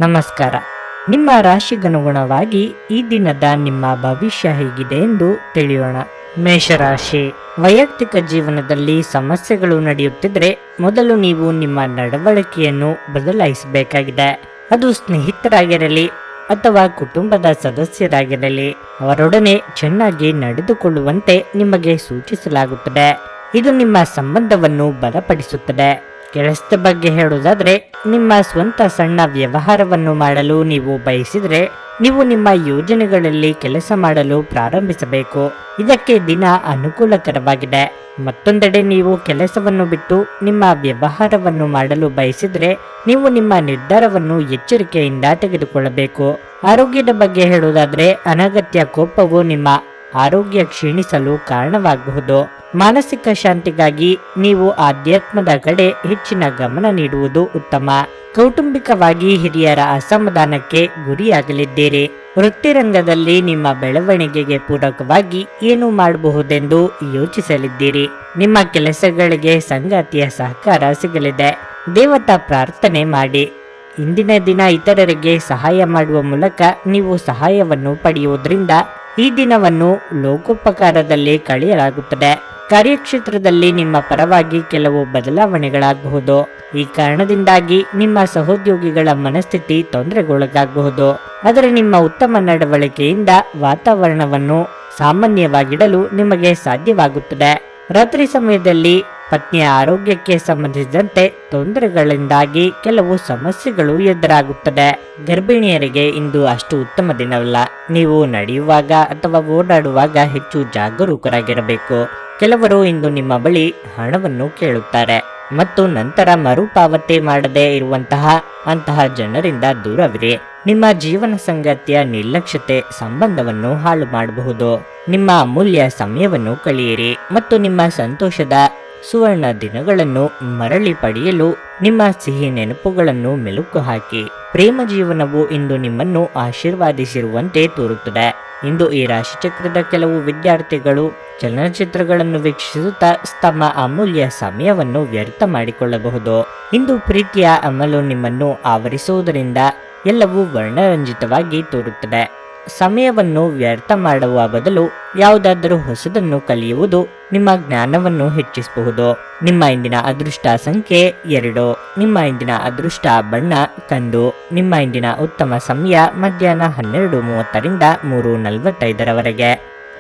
ನಮಸ್ಕಾರ. ನಿಮ್ಮ ರಾಶಿಗನುಗುಣವಾಗಿ ಈ ದಿನದ ನಿಮ್ಮ ಭವಿಷ್ಯ ಹೇಗಿದೆ ಎಂದು ತಿಳಿಯೋಣ. ಮೇಷರಾಶಿ, ವೈಯಕ್ತಿಕ ಜೀವನದಲ್ಲಿ ಸಮಸ್ಯೆಗಳು ನಡೆಯುತ್ತಿದ್ರೆ ಮೊದಲು ನೀವು ನಿಮ್ಮ ನಡವಳಿಕೆಯನ್ನು ಬದಲಾಯಿಸಬೇಕಾಗಿದೆ. ಅದು ಸ್ನೇಹಿತರಾಗಿರಲಿ ಅಥವಾ ಕುಟುಂಬದ ಸದಸ್ಯರಾಗಿರಲಿ, ಅವರೊಡನೆ ಚೆನ್ನಾಗಿ ನಡೆದುಕೊಳ್ಳುವಂತೆ ನಿಮಗೆ ಸೂಚಿಸಲಾಗುತ್ತದೆ. ಇದು ನಿಮ್ಮ ಸಂಬಂಧವನ್ನು ಬಲಪಡಿಸುತ್ತದೆ. ಕೆಲಸದ ಬಗ್ಗೆ ಹೇಳುವುದಾದ್ರೆ, ನಿಮ್ಮ ಸ್ವಂತ ಸಣ್ಣ ವ್ಯವಹಾರವನ್ನು ಮಾಡಲು ನೀವು ಬಯಸಿದರೆ ನೀವು ನಿಮ್ಮ ಯೋಜನೆಗಳಲ್ಲಿ ಕೆಲಸ ಮಾಡಲು ಪ್ರಾರಂಭಿಸಬೇಕು. ಇದಕ್ಕೆ ದಿನ ಅನುಕೂಲಕರವಾಗಿದೆ. ಮತ್ತೊಂದೆಡೆ ನೀವು ಕೆಲಸವನ್ನು ಬಿಟ್ಟು ನಿಮ್ಮ ವ್ಯವಹಾರವನ್ನು ಮಾಡಲು ಬಯಸಿದರೆ ನೀವು ನಿಮ್ಮ ನಿರ್ಧಾರವನ್ನು ಎಚ್ಚರಿಕೆಯಿಂದ ತೆಗೆದುಕೊಳ್ಳಬೇಕು. ಆರೋಗ್ಯದ ಬಗ್ಗೆ ಹೇಳುವುದಾದ್ರೆ, ಅನಗತ್ಯ ಕೋಪವು ನಿಮ್ಮ ಆರೋಗ್ಯ ಕ್ಷೀಣಿಸಲು ಕಾರಣವಾಗಬಹುದು. ಮಾನಸಿಕ ಶಾಂತಿಗಾಗಿ ನೀವು ಆಧ್ಯಾತ್ಮದ ಕಡೆ ಹೆಚ್ಚಿನ ಗಮನ ನೀಡುವುದು ಉತ್ತಮ. ಕೌಟುಂಬಿಕವಾಗಿ ಹಿರಿಯರ ಅಸಮಾಧಾನಕ್ಕೆ ಗುರಿಯಾಗಲಿದ್ದೀರಿ. ವೃತ್ತಿರಂಗದಲ್ಲಿ ನಿಮ್ಮ ಬೆಳವಣಿಗೆಗೆ ಪೂರಕವಾಗಿ ಏನು ಮಾಡಬಹುದೆಂದು ಯೋಚಿಸಲಿದ್ದೀರಿ. ನಿಮ್ಮ ಕೆಲಸಗಳಿಗೆ ಸಂಗಾತಿಯ ಸಹಕಾರ ಸಿಗಲಿದೆ. ದೇವತಾ ಪ್ರಾರ್ಥನೆ ಮಾಡಿ. ಇಂದಿನ ದಿನ ಇತರರಿಗೆ ಸಹಾಯ ಮಾಡುವ ಮೂಲಕ ನೀವು ಸಹಾಯವನ್ನು ಪಡೆಯುವುದರಿಂದ ಈ ದಿನವನ್ನು ಲೋಕೋಪಕಾರದಲ್ಲಿ ಕಳೆಯಲಾಗುತ್ತದೆ. ಕಾರ್ಯಕ್ಷೇತ್ರದಲ್ಲಿ ನಿಮ್ಮ ಪರವಾಗಿ ಕೆಲವು ಬದಲಾವಣೆಗಳಾಗಬಹುದು. ಈ ಕಾರಣದಿಂದಾಗಿ ನಿಮ್ಮ ಸಹೋದ್ಯೋಗಿಗಳ ಮನಸ್ಥಿತಿ ತೊಂದರೆಗೊಳಗಾಗಬಹುದು. ಆದರೆ ನಿಮ್ಮ ಉತ್ತಮ ನಡವಳಿಕೆಯಿಂದ ವಾತಾವರಣವನ್ನು ಸಾಮಾನ್ಯವಾಗಿಡಲು ನಿಮಗೆ ಸಾಧ್ಯವಾಗುತ್ತದೆ. ರಾತ್ರಿ ಸಮಯದಲ್ಲಿ ಪತ್ನಿಯ ಆರೋಗ್ಯಕ್ಕೆ ಸಂಬಂಧಿಸಿದಂತೆ ತೊಂದರೆಗಳಿಂದಾಗಿ ಕೆಲವು ಸಮಸ್ಯೆಗಳು ಎದುರಾಗುತ್ತದೆ. ಗರ್ಭಿಣಿಯರಿಗೆ ಇಂದು ಅಷ್ಟು ಉತ್ತಮ ದಿನವಲ್ಲ. ನೀವು ನಡೆಯುವಾಗ ಅಥವಾ ಓಡಾಡುವಾಗ ಹೆಚ್ಚು ಜಾಗರೂಕರಾಗಿರಬೇಕು. ಕೆಲವರು ಇಂದು ನಿಮ್ಮ ಬಳಿ ಹಣವನ್ನು ಕೇಳುತ್ತಾರೆ ಮತ್ತು ನಂತರ ಮರುಪಾವತಿ ಮಾಡದೇ ಅಂತಹ ಜನರಿಂದ ದೂರವಿರಿ. ನಿಮ್ಮ ಜೀವನ ಸಂಗಾತಿಯ ನಿರ್ಲಕ್ಷ್ಯತೆ ಸಂಬಂಧವನ್ನು ಹಾಳು ಮಾಡಬಹುದು. ನಿಮ್ಮ ಅಮೂಲ್ಯ ಸಮಯವನ್ನು ಕಳೆಯಿರಿ ಮತ್ತು ನಿಮ್ಮ ಸಂತೋಷದ ಸುವರ್ಣ ದಿನಗಳನ್ನು ಮರಳಿ ಪಡೆಯಲು ನಿಮ್ಮ ಸಿಹಿ ನೆನಪುಗಳನ್ನು ಮೆಲುಕು ಹಾಕಿ. ಪ್ರೇಮ ಜೀವನವು ಇಂದು ನಿಮ್ಮನ್ನು ಆಶೀರ್ವಾದಿಸಿರುವಂತೆ ತೋರುತ್ತದೆ. ಇಂದು ಈ ರಾಶಿಚಕ್ರದ ಕೆಲವು ವಿದ್ಯಾರ್ಥಿಗಳು ಚಲನಚಿತ್ರಗಳನ್ನು ವೀಕ್ಷಿಸುತ್ತಾ ತಮ್ಮ ಅಮೂಲ್ಯ ಸಮಯವನ್ನು ವ್ಯರ್ಥ ಮಾಡಿಕೊಳ್ಳಬಹುದು. ಇಂದು ಪ್ರೀತಿಯ ಅಮಲು ನಿಮ್ಮನ್ನು ಆವರಿಸುವುದರಿಂದ ಎಲ್ಲವೂ ವರ್ಣರಂಜಿತವಾಗಿ ತೋರುತ್ತದೆ. ಸಮಯವನ್ನು ವ್ಯರ್ಥ ಮಾಡುವ ಬದಲು ಯಾವುದಾದರೂ ಹೊಸದನ್ನು ಕಲಿಯುವುದು ನಿಮ್ಮ ಜ್ಞಾನವನ್ನು ಹೆಚ್ಚಿಸಬಹುದು. ನಿಮ್ಮ ಇಂದಿನ ಅದೃಷ್ಟ ಸಂಖ್ಯೆ 2. ನಿಮ್ಮ ಇಂದಿನ ಅದೃಷ್ಟ ಬಣ್ಣ ಕಂದು. ನಿಮ್ಮ ಇಂದಿನ ಉತ್ತಮ ಸಮಯ ಮಧ್ಯಾಹ್ನ 12:30ರಿಂದ 3:45ರವರೆಗೆ.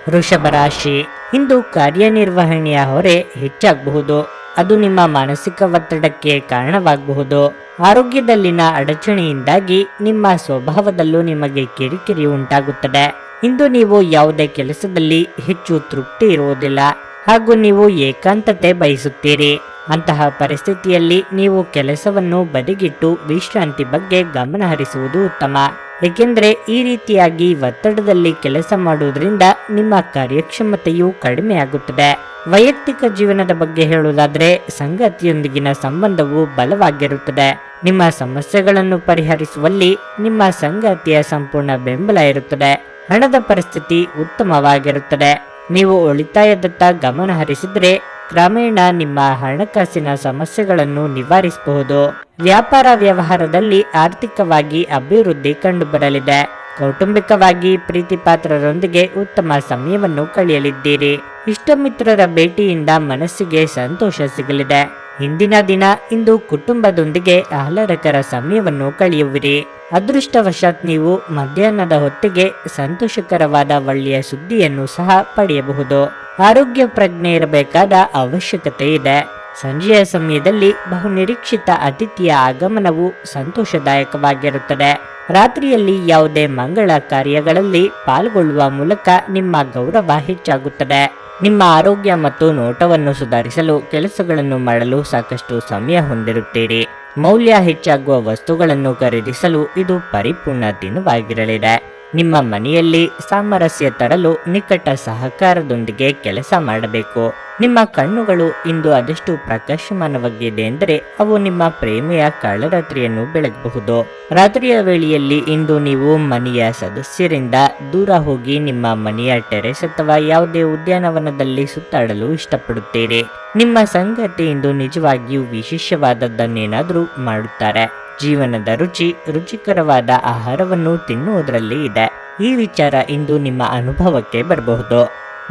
ವೃಷಭ ರಾಶಿ, ಇಂದು ಕಾರ್ಯನಿರ್ವಹಣೆಯ ಹೊರೆ ಹೆಚ್ಚಾಗಬಹುದು. ಅದು ನಿಮ್ಮ ಮಾನಸಿಕ ಒತ್ತಡಕ್ಕೆ ಕಾರಣವಾಗಬಹುದು. ಆರೋಗ್ಯದಲ್ಲಿನ ಅಡಚಣೆಯಿಂದಾಗಿ ನಿಮ್ಮ ಸ್ವಭಾವದಲ್ಲೂ ನಿಮಗೆ ಕಿರಿಕಿರಿ ಉಂಟಾಗುತ್ತದೆ. ಇಂದು ನೀವು ಯಾವುದೇ ಕೆಲಸದಲ್ಲಿ ಹೆಚ್ಚು ತೃಪ್ತಿ ಇರುವುದಿಲ್ಲ ಹಾಗೂ ನೀವು ಏಕಾಂತತೆ ಬಯಸುತ್ತೀರಿ. ಅಂತಹ ಪರಿಸ್ಥಿತಿಯಲ್ಲಿ ನೀವು ಕೆಲಸವನ್ನು ಬದಿಗಿಟ್ಟು ವಿಶ್ರಾಂತಿ ಬಗ್ಗೆ ಗಮನ ಹರಿಸುವುದು ಉತ್ತಮ. ಏಕೆಂದರೆ ಈ ರೀತಿಯಾಗಿ ಒತ್ತಡದಲ್ಲಿ ಕೆಲಸ ಮಾಡುವುದರಿಂದ ನಿಮ್ಮ ಕಾರ್ಯಕ್ಷಮತೆಯು ಕಡಿಮೆಯಾಗುತ್ತದೆ. ವೈಯಕ್ತಿಕ ಜೀವನದ ಬಗ್ಗೆ ಹೇಳುವುದಾದರೆ, ಸಂಗಾತಿಯೊಂದಿಗಿನ ಸಂಬಂಧವು ಬಲವಾಗಿರುತ್ತದೆ. ನಿಮ್ಮ ಸಮಸ್ಯೆಗಳನ್ನು ಪರಿಹರಿಸುವಲ್ಲಿ ನಿಮ್ಮ ಸಂಗಾತಿಯ ಸಂಪೂರ್ಣ ಬೆಂಬಲ ಇರುತ್ತದೆ. ಹಣದ ಪರಿಸ್ಥಿತಿ ಉತ್ತಮವಾಗಿರುತ್ತದೆ. ನೀವು ಉಳಿತಾಯದತ್ತ ಗಮನ ಹರಿಸಿದರೆ ಕ್ರಮೇಣ ನಿಮ್ಮ ಹಣಕಾಸಿನ ಸಮಸ್ಯೆಗಳನ್ನು ನಿವಾರಿಸಬಹುದು. ವ್ಯಾಪಾರ ವ್ಯವಹಾರದಲ್ಲಿ ಆರ್ಥಿಕವಾಗಿ ಅಭಿವೃದ್ಧಿ ಕಂಡುಬರಲಿದೆ. ಕೌಟುಂಬಿಕವಾಗಿ ಪ್ರೀತಿಪಾತ್ರರೊಂದಿಗೆ ಉತ್ತಮ ಸಮಯವನ್ನು ಕಳೆಯಲಿದ್ದೀರಿ. ಇಷ್ಟಮಿತ್ರರ ಭೇಟಿಯಿಂದ ಮನಸ್ಸಿಗೆ ಸಂತೋಷ ಸಿಗಲಿದೆ. ಇಂದಿನ ದಿನ ಇಂದು ಕುಟುಂಬದೊಂದಿಗೆ ಆಹ್ಲಾದಕರ ಸಮಯವನ್ನು ಕಳೆಯುವಿರಿ. ಅದೃಷ್ಟವಶಾತ್ ನೀವು ಮಧ್ಯಾಹ್ನದ ಹೊತ್ತಿಗೆ ಸಂತೋಷಕರವಾದ ಒಳ್ಳೆಯ ಸುದ್ದಿಯನ್ನು ಸಹ ಪಡೆಯಬಹುದು. ಆರೋಗ್ಯ ಪ್ರಜ್ಞೆ ಇರಬೇಕಾದ ಅವಶ್ಯಕತೆ ಇದೆ. ಸಂಜೆಯ ಸಮಯದಲ್ಲಿ ಬಹುನಿರೀಕ್ಷಿತ ಅತಿಥಿಯ ಆಗಮನವು ಸಂತೋಷದಾಯಕವಾಗಿರುತ್ತದೆ. ರಾತ್ರಿಯಲ್ಲಿ ಯಾವುದೇ ಮಂಗಳ ಕಾರ್ಯಗಳಲ್ಲಿ ಪಾಲ್ಗೊಳ್ಳುವ ಮೂಲಕ ನಿಮ್ಮ ಗೌರವ ಹೆಚ್ಚಾಗುತ್ತದೆ. ನಿಮ್ಮ ಆರೋಗ್ಯ ಮತ್ತು ನೋಟವನ್ನು ಸುಧಾರಿಸಲು ಕೆಲಸಗಳನ್ನು ಮಾಡಲು ಸಾಕಷ್ಟು ಸಮಯ ಹೊಂದಿರುತ್ತೀರಿ. ಮೌಲ್ಯ ಹೆಚ್ಚಾಗುವ ವಸ್ತುಗಳನ್ನು ಖರೀದಿಸಲು ಇದು ಪರಿಪೂರ್ಣ ದಿನವಾಗಿರಲಿದೆ. ನಿಮ್ಮ ಮನೆಯಲ್ಲಿ ಸಾಮರಸ್ಯ ತರಲು ನಿಕಟ ಸಹಕಾರದೊಂದಿಗೆ ಕೆಲಸ ಮಾಡಬೇಕು. ನಿಮ್ಮ ಕಣ್ಣುಗಳು ಇಂದು ಅದೆಷ್ಟು ಪ್ರಕಾಶಮಾನವಾಗಿದೆ ಎಂದರೆ ಅವು ನಿಮ್ಮ ಪ್ರೇಮೆಯ ಕಳ್ಳರಾತ್ರಿಯನ್ನು ಬೆಳಗಬಹುದು. ರಾತ್ರಿಯ ವೇಳೆಯಲ್ಲಿ ಇಂದು ನೀವು ಮನೆಯ ಸದಸ್ಯರಿಂದ ದೂರ ಹೋಗಿ ನಿಮ್ಮ ಮನೆಯ ಟೆರೆಸ್ ಅಥವಾ ಯಾವುದೇ ಉದ್ಯಾನವನದಲ್ಲಿ ಸುತ್ತಾಡಲು ಇಷ್ಟಪಡುತ್ತೀರಿ. ನಿಮ್ಮ ಸಂಗಾತಿ ಇಂದು ನಿಜವಾಗಿಯೂ ವಿಶೇಷವಾದದ್ದನ್ನೇನಾದರೂ ಮಾಡುತ್ತಾರೆ. ಜೀವನದ ರುಚಿ ರುಚಿಕರವಾದ ಆಹಾರವನ್ನು ತಿನ್ನುವುದರಲ್ಲಿ ಇದೆ. ಈ ವಿಚಾರ ಇಂದು ನಿಮ್ಮ ಅನುಭವಕ್ಕೆ ಬರಬಹುದು.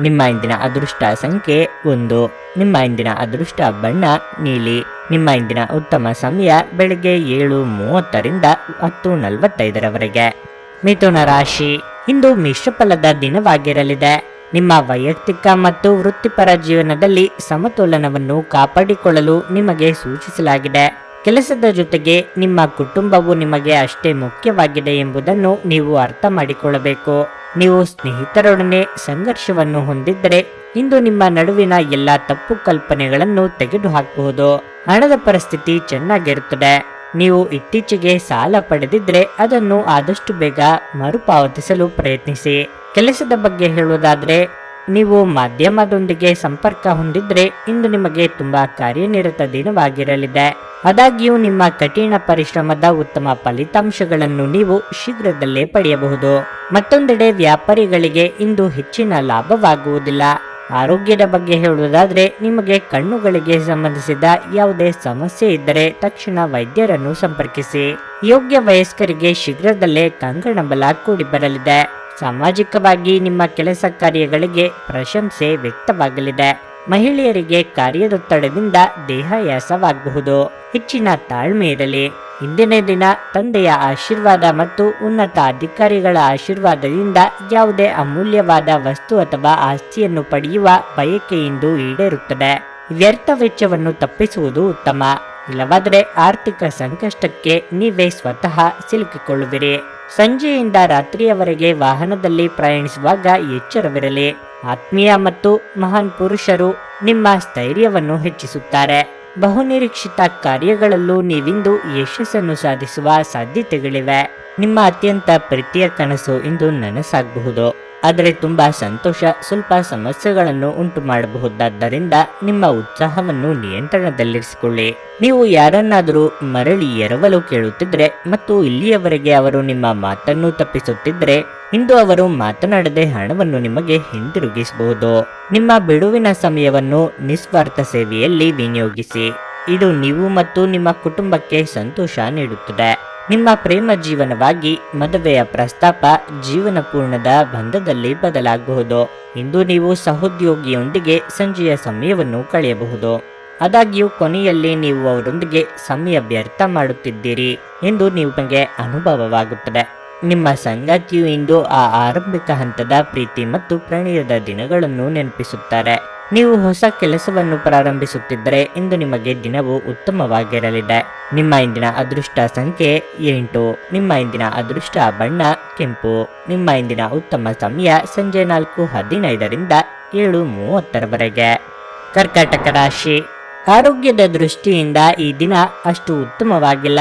ನಿಮ್ಮ ಇಂದಿನ ಅದೃಷ್ಟ ಸಂಖ್ಯೆ 1. ನಿಮ್ಮ ಇಂದಿನ ಅದೃಷ್ಟ ಬಣ್ಣ ನೀಲಿ. ನಿಮ್ಮ ಇಂದಿನ ಉತ್ತಮ ಸಮಯ ಬೆಳಿಗ್ಗೆ 7:30ರಿಂದ 10:45ರವರೆಗೆ. ಮಿಥುನ ರಾಶಿ, ಇಂದು ಮಿಶ್ರಫಲದ ದಿನವಾಗಿರಲಿದೆ. ನಿಮ್ಮ ವೈಯಕ್ತಿಕ ಮತ್ತು ವೃತ್ತಿಪರ ಜೀವನದಲ್ಲಿ ಸಮತೋಲನವನ್ನು ಕಾಪಾಡಿಕೊಳ್ಳಲು ನಿಮಗೆ ಸೂಚಿಸಲಾಗಿದೆ. ಕೆಲಸದ ಜೊತೆಗೆ ನಿಮ್ಮ ಕುಟುಂಬವು ನಿಮಗೆ ಅಷ್ಟೇ ಮುಖ್ಯವಾಗಿದೆ ಎಂಬುದನ್ನು ನೀವು ಅರ್ಥ ಮಾಡಿಕೊಳ್ಳಬೇಕು. ನೀವು ಸ್ನೇಹಿತರೊಡನೆ ಸಂಘರ್ಷವನ್ನು ಹೊಂದಿದ್ದರೆ ಇಂದು ನಿಮ್ಮ ನಡುವಿನ ಎಲ್ಲ ತಪ್ಪು ಕಲ್ಪನೆಗಳನ್ನು ತೆಗೆದುಹಾಕಬಹುದು. ಹಣದ ಪರಿಸ್ಥಿತಿ ಚೆನ್ನಾಗಿರುತ್ತದೆ. ನೀವು ಇತ್ತೀಚೆಗೆ ಸಾಲ ಪಡೆದಿದ್ರೆ ಅದನ್ನು ಆದಷ್ಟು ಬೇಗ ಮರುಪಾವತಿಸಲು ಪ್ರಯತ್ನಿಸಿ. ಕೆಲಸದ ಬಗ್ಗೆ ಹೇಳುವುದಾದ್ರೆ, ನೀವು ಮಾಧ್ಯಮದೊಂದಿಗೆ ಸಂಪರ್ಕ ಹೊಂದಿದ್ರೆ ಇಂದು ನಿಮಗೆ ತುಂಬಾ ಕಾರ್ಯನಿರತ ದಿನವಾಗಿರಲಿದೆ. ಆದಾಗ್ಯೂ ನಿಮ್ಮ ಕಠಿಣ ಪರಿಶ್ರಮದ ಉತ್ತಮ ಫಲಿತಾಂಶಗಳನ್ನು ನೀವು ಶೀಘ್ರದಲ್ಲೇ ಪಡೆಯಬಹುದು. ಮತ್ತೊಂದೆಡೆ ವ್ಯಾಪಾರಿಗಳಿಗೆ ಇಂದು ಹೆಚ್ಚಿನ ಲಾಭವಾಗುವುದಿಲ್ಲ. ಆರೋಗ್ಯದ ಬಗ್ಗೆ ಹೇಳುವುದಾದ್ರೆ, ನಿಮಗೆ ಕಣ್ಣುಗಳಿಗೆ ಸಂಬಂಧಿಸಿದ ಯಾವುದೇ ಸಮಸ್ಯೆ ಇದ್ದರೆ ತಕ್ಷಣ ವೈದ್ಯರನ್ನು ಸಂಪರ್ಕಿಸಿ. ಯೋಗ್ಯ ವಯಸ್ಕರಿಗೆ ಶೀಘ್ರದಲ್ಲೇ ಕಂಕಣ ಬಲ ಕೂಡಿ ಬರಲಿದೆ. ಸಾಮಾಜಿಕವಾಗಿ ನಿಮ್ಮ ಕೆಲಸ ಕಾರ್ಯಗಳಿಗೆ ಪ್ರಶಂಸೆ ವ್ಯಕ್ತವಾಗಲಿದೆ. ಮಹಿಳೆಯರಿಗೆ ಕಾರ್ಯದೊತ್ತಡದಿಂದ ದೇಹಾಯಾಸವಾಗಬಹುದು. ಹೆಚ್ಚಿನ ತಾಳ್ಮೆ ಇರಲಿ. ಇಂದಿನ ದಿನ ತಂದೆಯ ಆಶೀರ್ವಾದ ಮತ್ತು ಉನ್ನತ ಅಧಿಕಾರಿಗಳ ಆಶೀರ್ವಾದದಿಂದ ಯಾವುದೇ ಅಮೂಲ್ಯವಾದ ವಸ್ತು ಅಥವಾ ಆಸ್ತಿಯನ್ನು ಪಡೆಯುವ ಬಯಕೆಯಿಂದ ಈಡೇರುತ್ತದೆ. ವ್ಯರ್ಥ ವೆಚ್ಚವನ್ನು ತಪ್ಪಿಸುವುದು ಉತ್ತಮ. ಇಲ್ಲವಾದರೆ ಆರ್ಥಿಕ ಸಂಕಷ್ಟಕ್ಕೆ ನೀವೇ ಸ್ವತಃ ಸಿಲುಕಿಕೊಳ್ಳುವಿರಿ. ಸಂಜೆಯಿಂದ ರಾತ್ರಿಯವರೆಗೆ ವಾಹನದಲ್ಲಿ ಪ್ರಯಾಣಿಸುವಾಗ ಎಚ್ಚರವಿರಲಿ. ಆತ್ಮೀಯ ಮತ್ತು ಮಹಾನ್ ಪುರುಷರು ನಿಮ್ಮ ಸ್ಥೈರ್ಯವನ್ನು ಹೆಚ್ಚಿಸುತ್ತಾರೆ. ಬಹುನಿರೀಕ್ಷಿತ ಕಾರ್ಯಗಳಲ್ಲೂ ನೀವಿಂದು ಯಶಸ್ಸನ್ನು ಸಾಧಿಸುವ ಸಾಧ್ಯತೆಗಳಿವೆ. ನಿಮ್ಮ ಅತ್ಯಂತ ಪ್ರೀತಿಯ ಕನಸು ಇಂದು ನನಸಾಗಬಹುದು. ಆದರೆ ತುಂಬಾ ಸಂತೋಷ ಸ್ವಲ್ಪ ಸಮಸ್ಯೆಗಳನ್ನು ಉಂಟು ಮಾಡಬಹುದಾದ್ದರಿಂದ ನಿಮ್ಮ ಉತ್ಸಾಹವನ್ನು ನಿಯಂತ್ರಣದಲ್ಲಿರಿಸಿಕೊಳ್ಳಿ. ನೀವು ಯಾರನ್ನಾದರೂ ಮರಳಿ ಎರವಲು ಕೇಳುತ್ತಿದ್ರೆ ಮತ್ತು ಇಲ್ಲಿಯವರೆಗೆ ಅವರು ನಿಮ್ಮ ಮಾತನ್ನು ತಪ್ಪಿಸುತ್ತಿದ್ದರೆ ಇಂದು ಅವರು ಮಾತನಾಡದೆ ಹಣವನ್ನು ನಿಮಗೆ ಹಿಂದಿರುಗಿಸಬಹುದು. ನಿಮ್ಮ ಬಿಡುವಿನ ಸಮಯವನ್ನು ನಿಸ್ವಾರ್ಥ ಸೇವೆಯಲ್ಲಿ ವಿನಿಯೋಗಿಸಿ. ಇದು ನೀವು ಮತ್ತು ನಿಮ್ಮ ಕುಟುಂಬಕ್ಕೆ ಸಂತೋಷ ನೀಡುತ್ತದೆ. ನಿಮ್ಮ ಪ್ರೇಮ ಜೀವನವಾಗಿ ಮದುವೆಯ ಪ್ರಸ್ತಾಪ ಜೀವನ ಪೂರ್ಣದ ಬಂಧದಲ್ಲಿ ಬದಲಾಗಬಹುದು. ಇಂದು ನೀವು ಸಹೋದ್ಯೋಗಿಯೊಂದಿಗೆ ಸಂಜೆಯ ಸಮಯವನ್ನು ಕಳೆಯಬಹುದು. ಆದಾಗ್ಯೂ ಕೊನೆಯಲ್ಲಿ ನೀವು ಅವರೊಂದಿಗೆ ಸಮಯ ವ್ಯರ್ಥ ಮಾಡುತ್ತಿದ್ದೀರಿ ಎಂದು ನಿಮಗೆ ಅನುಭವವಾಗುತ್ತದೆ. ನಿಮ್ಮ ಸಂಗಾತಿಯು ಇಂದು ಆ ಆರಂಭಿಕ ಹಂತದ ಪ್ರೀತಿ ಮತ್ತು ಪ್ರಣಯದ ದಿನಗಳನ್ನು ನೆನಪಿಸುತ್ತಾರೆ. ನೀವು ಹೊಸ ಕೆಲಸವನ್ನು ಪ್ರಾರಂಭಿಸುತ್ತಿದ್ದರೆ ಇಂದು ನಿಮಗೆ ದಿನವು ಉತ್ತಮವಾಗಿರಲಿದೆ. ನಿಮ್ಮ ಇಂದಿನ ಅದೃಷ್ಟ ಸಂಖ್ಯೆ 8. ನಿಮ್ಮ ಇಂದಿನ ಅದೃಷ್ಟ ಬಣ್ಣ ಕೆಂಪು. ನಿಮ್ಮ ಇಂದಿನ ಉತ್ತಮ ಸಮಯ ಸಂಜೆ 4:15ರಿಂದ 7:30ರವರೆಗೆ. ಕರ್ಕಾಟಕ ರಾಶಿ, ಆರೋಗ್ಯದ ದೃಷ್ಟಿಯಿಂದ ಈ ದಿನ ಅಷ್ಟು ಉತ್ತಮವಾಗಿಲ್ಲ.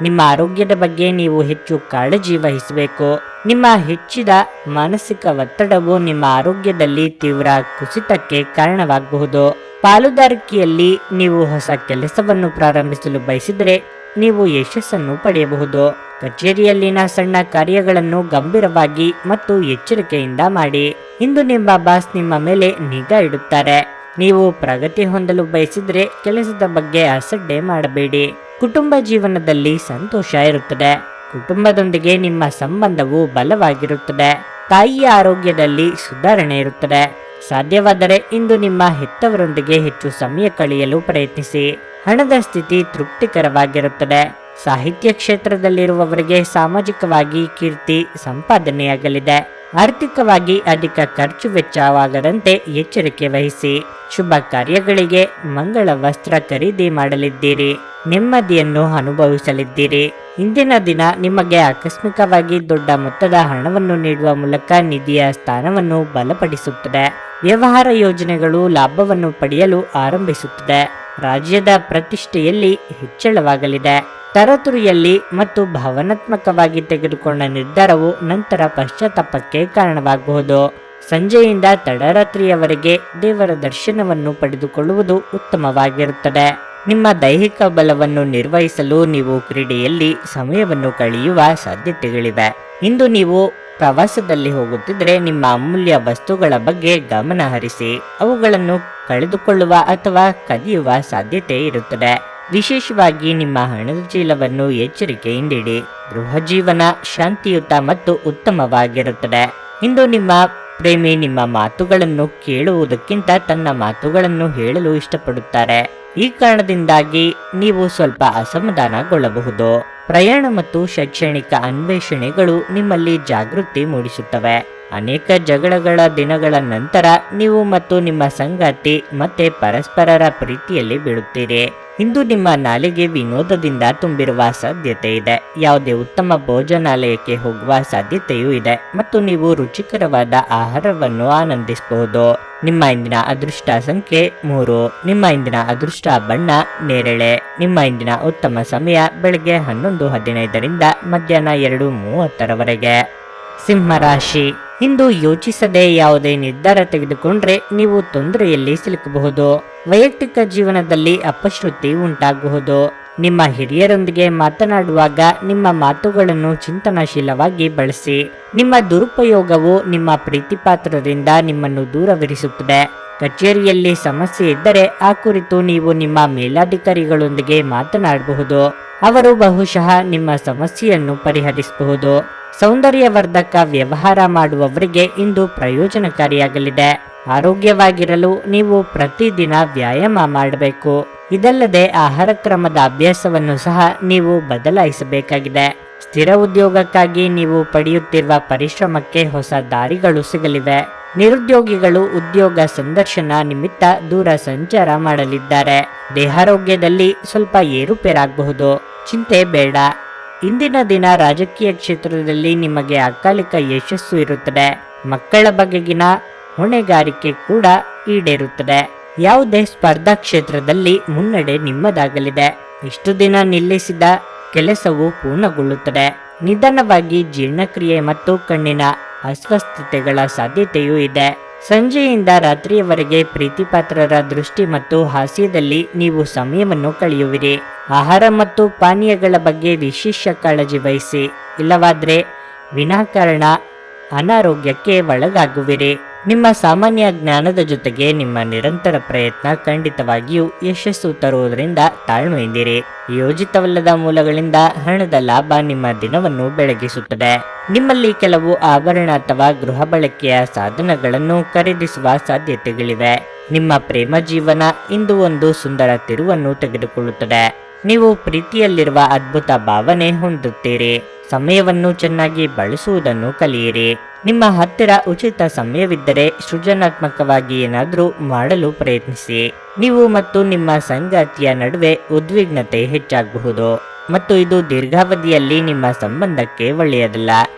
ನಿಮ್ಮ ಆರೋಗ್ಯದ ಬಗ್ಗೆ ನೀವು ಹೆಚ್ಚು ಕಾಳಜಿ ವಹಿಸಬೇಕು. ನಿಮ್ಮ ಹೆಚ್ಚಿದ ಮಾನಸಿಕ ಒತ್ತಡವು ನಿಮ್ಮ ಆರೋಗ್ಯದಲ್ಲಿ ತೀವ್ರ ಕುಸಿತಕ್ಕೆ ಕಾರಣವಾಗಬಹುದು. ಪಾಲುದಾರಿಕೆಯಲ್ಲಿ ನೀವು ಹೊಸ ಕೆಲಸವನ್ನು ಪ್ರಾರಂಭಿಸಲು ಬಯಸಿದರೆ ನೀವು ಯಶಸ್ಸನ್ನು ಪಡೆಯಬಹುದು. ಕಚೇರಿಯಲ್ಲಿನ ಸಣ್ಣ ಕಾರ್ಯಗಳನ್ನು ಗಂಭೀರವಾಗಿ ಮತ್ತು ಎಚ್ಚರಿಕೆಯಿಂದ ಮಾಡಿ. ಇಂದು ನಿಮ್ಮ ಬಾಸ್ ನಿಮ್ಮ ಮೇಲೆ ನಿಗಾ ಇಡುತ್ತಾರೆ. ನೀವು ಪ್ರಗತಿ ಹೊಂದಲು ಬಯಸಿದರೆ ಕೆಲಸದ ಬಗ್ಗೆ ಅಸಡ್ಡೆ ಮಾಡಬೇಡಿ. ಕುಟುಂಬ ಜೀವನದಲ್ಲಿ ಸಂತೋಷ ಇರುತ್ತದೆ. ಕುಟುಂಬದೊಂದಿಗೆ ನಿಮ್ಮ ಸಂಬಂಧವು ಬಲವಾಗಿರುತ್ತದೆ. ತಾಯಿಯ ಆರೋಗ್ಯದಲ್ಲಿ ಸುಧಾರಣೆ ಇರುತ್ತದೆ. ಸಾಧ್ಯವಾದರೆ ಇಂದು ನಿಮ್ಮ ಹೆತ್ತವರೊಂದಿಗೆ ಹೆಚ್ಚು ಸಮಯ ಕಳೆಯಲು ಪ್ರಯತ್ನಿಸಿ. ಹಣದ ಸ್ಥಿತಿ ತೃಪ್ತಿಕರವಾಗಿರುತ್ತದೆ. ಸಾಹಿತ್ಯ ಕ್ಷೇತ್ರದಲ್ಲಿರುವವರಿಗೆ ಸಾಮಾಜಿಕವಾಗಿ ಕೀರ್ತಿ ಸಂಪಾದನೆಯಾಗಲಿದೆ. ಆರ್ಥಿಕವಾಗಿ ಅಧಿಕ ಖರ್ಚು ವೆಚ್ಚವಾಗದಂತೆ ಎಚ್ಚರಿಕೆ ವಹಿಸಿ. ಶುಭ ಕಾರ್ಯಗಳಿಗೆ ಮಂಗಳ ವಸ್ತ್ರ ಖರೀದಿ ಮಾಡಲಿದ್ದೀರಿ. ನೆಮ್ಮದಿಯನ್ನು ಅನುಭವಿಸಲಿದ್ದೀರಿ. ಇಂದಿನ ದಿನ ನಿಮಗೆ ಆಕಸ್ಮಿಕವಾಗಿ ದೊಡ್ಡ ಮೊತ್ತದ ಹಣವನ್ನು ನೀಡುವ ಮೂಲಕ ನಿಧಿಯ ಸ್ಥಾನವನ್ನು ಬಲಪಡಿಸುತ್ತದೆ. ವ್ಯವಹಾರ ಯೋಜನೆಗಳು ಲಾಭವನ್ನು ಪಡೆಯಲು ಆರಂಭಿಸುತ್ತದೆ. ರಾಜ್ಯದ ಪ್ರತಿಷ್ಠೆಯಲ್ಲಿ ಹೆಚ್ಚಳವಾಗಲಿದೆ. ತರತುರಿಯಲ್ಲಿ ಮತ್ತು ಭಾವನಾತ್ಮಕವಾಗಿ ತೆಗೆದುಕೊಂಡ ನಿರ್ಧಾರವು ನಂತರ ಪಶ್ಚಾತ್ತಾಪಕ್ಕೆ ಕಾರಣವಾಗಬಹುದು. ಸಂಜೆಯಿಂದ ತಡರಾತ್ರಿಯವರೆಗೆ ದೇವರ ದರ್ಶನವನ್ನು ಪಡೆದುಕೊಳ್ಳುವುದು ಉತ್ತಮವಾಗಿರುತ್ತದೆ. ನಿಮ್ಮ ದೈಹಿಕ ಬಲವನ್ನು ನಿರ್ವಹಿಸಲು ನೀವು ಕ್ರೀಡೆಯಲ್ಲಿ ಸಮಯವನ್ನು ಕಳೆಯುವ ಸಾಧ್ಯತೆಗಳಿವೆ. ಇಂದು ನೀವು ಪ್ರವಾಸದಲ್ಲಿ ಹೋಗುತ್ತಿದ್ದರೆ ನಿಮ್ಮ ಅಮೂಲ್ಯ ವಸ್ತುಗಳ ಬಗ್ಗೆ ಗಮನ ಹರಿಸಿ. ಅವುಗಳನ್ನು ಕಳೆದುಕೊಳ್ಳುವ ಅಥವಾ ಕದಿಯುವ ಸಾಧ್ಯತೆ ಇರುತ್ತದೆ. ವಿಶೇಷವಾಗಿ ನಿಮ್ಮ ಹಣದ ಚೀಲವನ್ನು ಎಚ್ಚರಿಕೆಯಿಂದಿಡಿ. ಗೃಹ ಜೀವನ ಶಾಂತಿಯುತ ಮತ್ತು ಉತ್ತಮವಾಗಿರುತ್ತದೆ. ಇಂದು ನಿಮ್ಮ ಪ್ರೇಮಿ ನಿಮ್ಮ ಮಾತುಗಳನ್ನು ಕೇಳುವುದಕ್ಕಿಂತ ತನ್ನ ಮಾತುಗಳನ್ನು ಹೇಳಲು ಇಷ್ಟಪಡುತ್ತಾರೆ. ಈ ಕಾರಣದಿಂದಾಗಿ ನೀವು ಸ್ವಲ್ಪ ಅಸಮಾಧಾನಗೊಳ್ಳಬಹುದು. ಪ್ರಯಾಣ ಮತ್ತು ಶೈಕ್ಷಣಿಕ ಅನ್ವೇಷಣೆಗಳು ನಿಮ್ಮಲ್ಲಿ ಜಾಗೃತಿ ಮೂಡಿಸುತ್ತವೆ. ಅನೇಕ ಜಗಳಗಳ ದಿನಗಳ ನಂತರ ನೀವು ಮತ್ತು ನಿಮ್ಮ ಸಂಗಾತಿ ಮತ್ತೆ ಪರಸ್ಪರರ ಪ್ರೀತಿಯಲ್ಲಿ ಬೀಳುತ್ತೀರಿ. ಇಂದು ನಿಮ್ಮ ನಾಲಿಗೆ ವಿನೋದದಿಂದ ತುಂಬಿರುವ ಸಾಧ್ಯತೆ ಇದೆ. ಯಾವುದೇ ಉತ್ತಮ ಭೋಜನಾಲಯಕ್ಕೆ ಹೋಗುವ ಸಾಧ್ಯತೆಯೂ ಇದೆ ಮತ್ತು ನೀವು ರುಚಿಕರವಾದ ಆಹಾರವನ್ನು ಆನಂದಿಸಬಹುದು. ನಿಮ್ಮ ಇಂದಿನ ಅದೃಷ್ಟ ಸಂಖ್ಯೆ 3. ನಿಮ್ಮ ಇಂದಿನ ಅದೃಷ್ಟ ಬಣ್ಣ ನೇರಳೆ. ನಿಮ್ಮ ಇಂದಿನ ಉತ್ತಮ ಸಮಯ ಬೆಳಗ್ಗೆ 11:15ರಿಂದ ಮಧ್ಯಾಹ್ನ 2:30ರವರೆಗೆ. ಸಿಂಹರಾಶಿ, ಇಂದು ಯೋಚಿಸದೆ ಯಾವುದೇ ನಿರ್ಧಾರ ತೆಗೆದುಕೊಂಡ್ರೆ ನೀವು ತೊಂದರೆಯಲ್ಲಿ ಸಿಲುಕಬಹುದು. ವೈಯಕ್ತಿಕ ಜೀವನದಲ್ಲಿ ಅಪಶ್ರುತಿ ಉಂಟಾಗಬಹುದು. ನಿಮ್ಮ ಹಿರಿಯರೊಂದಿಗೆ ಮಾತನಾಡುವಾಗ ನಿಮ್ಮ ಮಾತುಗಳನ್ನು ಚಿಂತನಶೀಲವಾಗಿ ಬಳಸಿ. ನಿಮ್ಮ ದುರುಪಯೋಗವು ನಿಮ್ಮ ಪ್ರೀತಿಪಾತ್ರರಿಂದ ನಿಮ್ಮನ್ನು ದೂರವಿರಿಸುತ್ತದೆ. ಕಚೇರಿಯಲ್ಲಿ ಸಮಸ್ಯೆ ಇದ್ದರೆ ಆ ಕುರಿತು ನೀವು ನಿಮ್ಮ ಮೇಲಾಧಿಕಾರಿಗಳೊಂದಿಗೆ ಮಾತನಾಡಬಹುದು. ಅವರು ಬಹುಶಃ ನಿಮ್ಮ ಸಮಸ್ಯೆಯನ್ನು ಪರಿಹರಿಸಬಹುದು. ಸೌಂದರ್ಯವರ್ಧಕ ವ್ಯವಹಾರ ಮಾಡುವವರಿಗೆ ಇಂದು ಪ್ರಯೋಜನಕಾರಿಯಾಗಲಿದೆ. ಆರೋಗ್ಯವಾಗಿರಲು ನೀವು ಪ್ರತಿದಿನ ವ್ಯಾಯಾಮ ಮಾಡಬೇಕು. ಇದಲ್ಲದೆ ಆಹಾರ ಕ್ರಮದ ಅಭ್ಯಾಸವನ್ನು ಸಹ ನೀವು ಬದಲಾಯಿಸಬೇಕಾಗಿದೆ. ಸ್ಥಿರ ಉದ್ಯೋಗಕ್ಕಾಗಿ ನೀವು ಪಡೆಯುತ್ತಿರುವ ಪರಿಶ್ರಮಕ್ಕೆ ಹೊಸ ದಾರಿಗಳು ಸಿಗಲಿವೆ. ನಿರುದ್ಯೋಗಿಗಳು ಉದ್ಯೋಗ ಸಂದರ್ಶನ ನಿಮಿತ್ತ ದೂರ ಸಂಚಾರ ಮಾಡಲಿದ್ದಾರೆ. ದೇಹಾರೋಗ್ಯದಲ್ಲಿ ಸ್ವಲ್ಪ ಏರುಪೇರಾಗಬಹುದು. ಚಿಂತೆ ಬೇಡ. ಇಂದಿನ ದಿನ ರಾಜಕೀಯ ಕ್ಷೇತ್ರದಲ್ಲಿ ನಿಮಗೆ ಅಕಾಲಿಕ ಯಶಸ್ಸು ಇರುತ್ತದೆ. ಮಕ್ಕಳ ಬಗೆಗಿನ ಹೊಣೆಗಾರಿಕೆ ಕೂಡ ಈಡೇರುತ್ತದೆ. ಯಾವುದೇ ಸ್ಪರ್ಧಾ ಕ್ಷೇತ್ರದಲ್ಲಿ ಮುನ್ನಡೆ ನಿಮ್ಮದಾಗಲಿದೆ. ಇಷ್ಟು ದಿನ ನಿಲ್ಲಿಸಿದ ಕೆಲಸವು ಪೂರ್ಣಗೊಳ್ಳುತ್ತದೆ. ನಿಧಾನವಾಗಿ ಜೀರ್ಣಕ್ರಿಯೆ ಮತ್ತು ಕಣ್ಣಿನ ಅಸ್ವಸ್ಥತೆಗಳ ಸಾಧ್ಯತೆಯೂ ಇದೆ. ಸಂಜೆಯಿಂದ ರಾತ್ರಿಯವರೆಗೆ ಪ್ರೀತಿಪಾತ್ರರ ದೃಷ್ಟಿ ಮತ್ತು ಹಾಸ್ಯದಲ್ಲಿ ನೀವು ಸಮಯವನ್ನು ಕಳೆಯುವಿರಿ. ಆಹಾರ ಮತ್ತು ಪಾನೀಯಗಳ ಬಗ್ಗೆ ವಿಶೇಷ ಕಾಳಜಿ ವಹಿಸಿ. ಇಲ್ಲವಾದರೆ ವಿನಾಕಾರಣ ಅನಾರೋಗ್ಯಕ್ಕೆ ಒಳಗಾಗುವಿರಿ. ನಿಮ್ಮ ಸಾಮಾನ್ಯ ಜ್ಞಾನದ ಜೊತೆಗೆ ನಿಮ್ಮ ನಿರಂತರ ಪ್ರಯತ್ನ ಖಂಡಿತವಾಗಿಯೂ ಯಶಸ್ಸು ತರುವುದರಿಂದ ತಾಳ್ಮೆಯಿಂದಿರಿ. ಯೋಜಿತವಲ್ಲದ ಮೂಲಗಳಿಂದ ಹಣದ ಲಾಭ ನಿಮ್ಮ ದಿನವನ್ನು ಬೆಳಗಿಸುತ್ತದೆ. ನಿಮ್ಮಲ್ಲಿ ಕೆಲವು ಆಭರಣ ಅಥವಾ ಗೃಹ ಬಳಕೆಯ ಸಾಧನಗಳನ್ನು ಖರೀದಿಸುವ ಸಾಧ್ಯತೆಗಳಿವೆ. ನಿಮ್ಮ ಪ್ರೇಮ ಜೀವನ ಇಂದು ಒಂದು ಸುಂದರ ತಿರುವನ್ನು ತೆಗೆದುಕೊಳ್ಳುತ್ತದೆ. ನೀವು ಪ್ರೀತಿಯಲ್ಲಿರುವ ಅದ್ಭುತ ಭಾವನೆ ಹೊಂದುತ್ತೀರಿ. ಸಮಯವನ್ನು ಚೆನ್ನಾಗಿ ಬಳಸುವುದನ್ನು ಕಲಿಯಿರಿ. ನಿಮ್ಮ ಹತ್ತಿರ ಉಚಿತ ಸಮಯವಿದ್ದರೆ ಸೃಜನಾತ್ಮಕವಾಗಿ ಏನಾದರೂ ಮಾಡಲು ಪ್ರಯತ್ನಿಸಿ. ನೀವು ಮತ್ತು ನಿಮ್ಮ ಸಂಗಾತಿಯ ನಡುವೆ ಉದ್ವಿಗ್ನತೆ ಹೆಚ್ಚಾಗಬಹುದು ಮತ್ತು ಇದು ದೀರ್ಘಾವಧಿಯಲ್ಲಿ ನಿಮ್ಮ ಸಂಬಂಧಕ್ಕೆ ಒಳ್ಳೆಯದಲ್ಲ.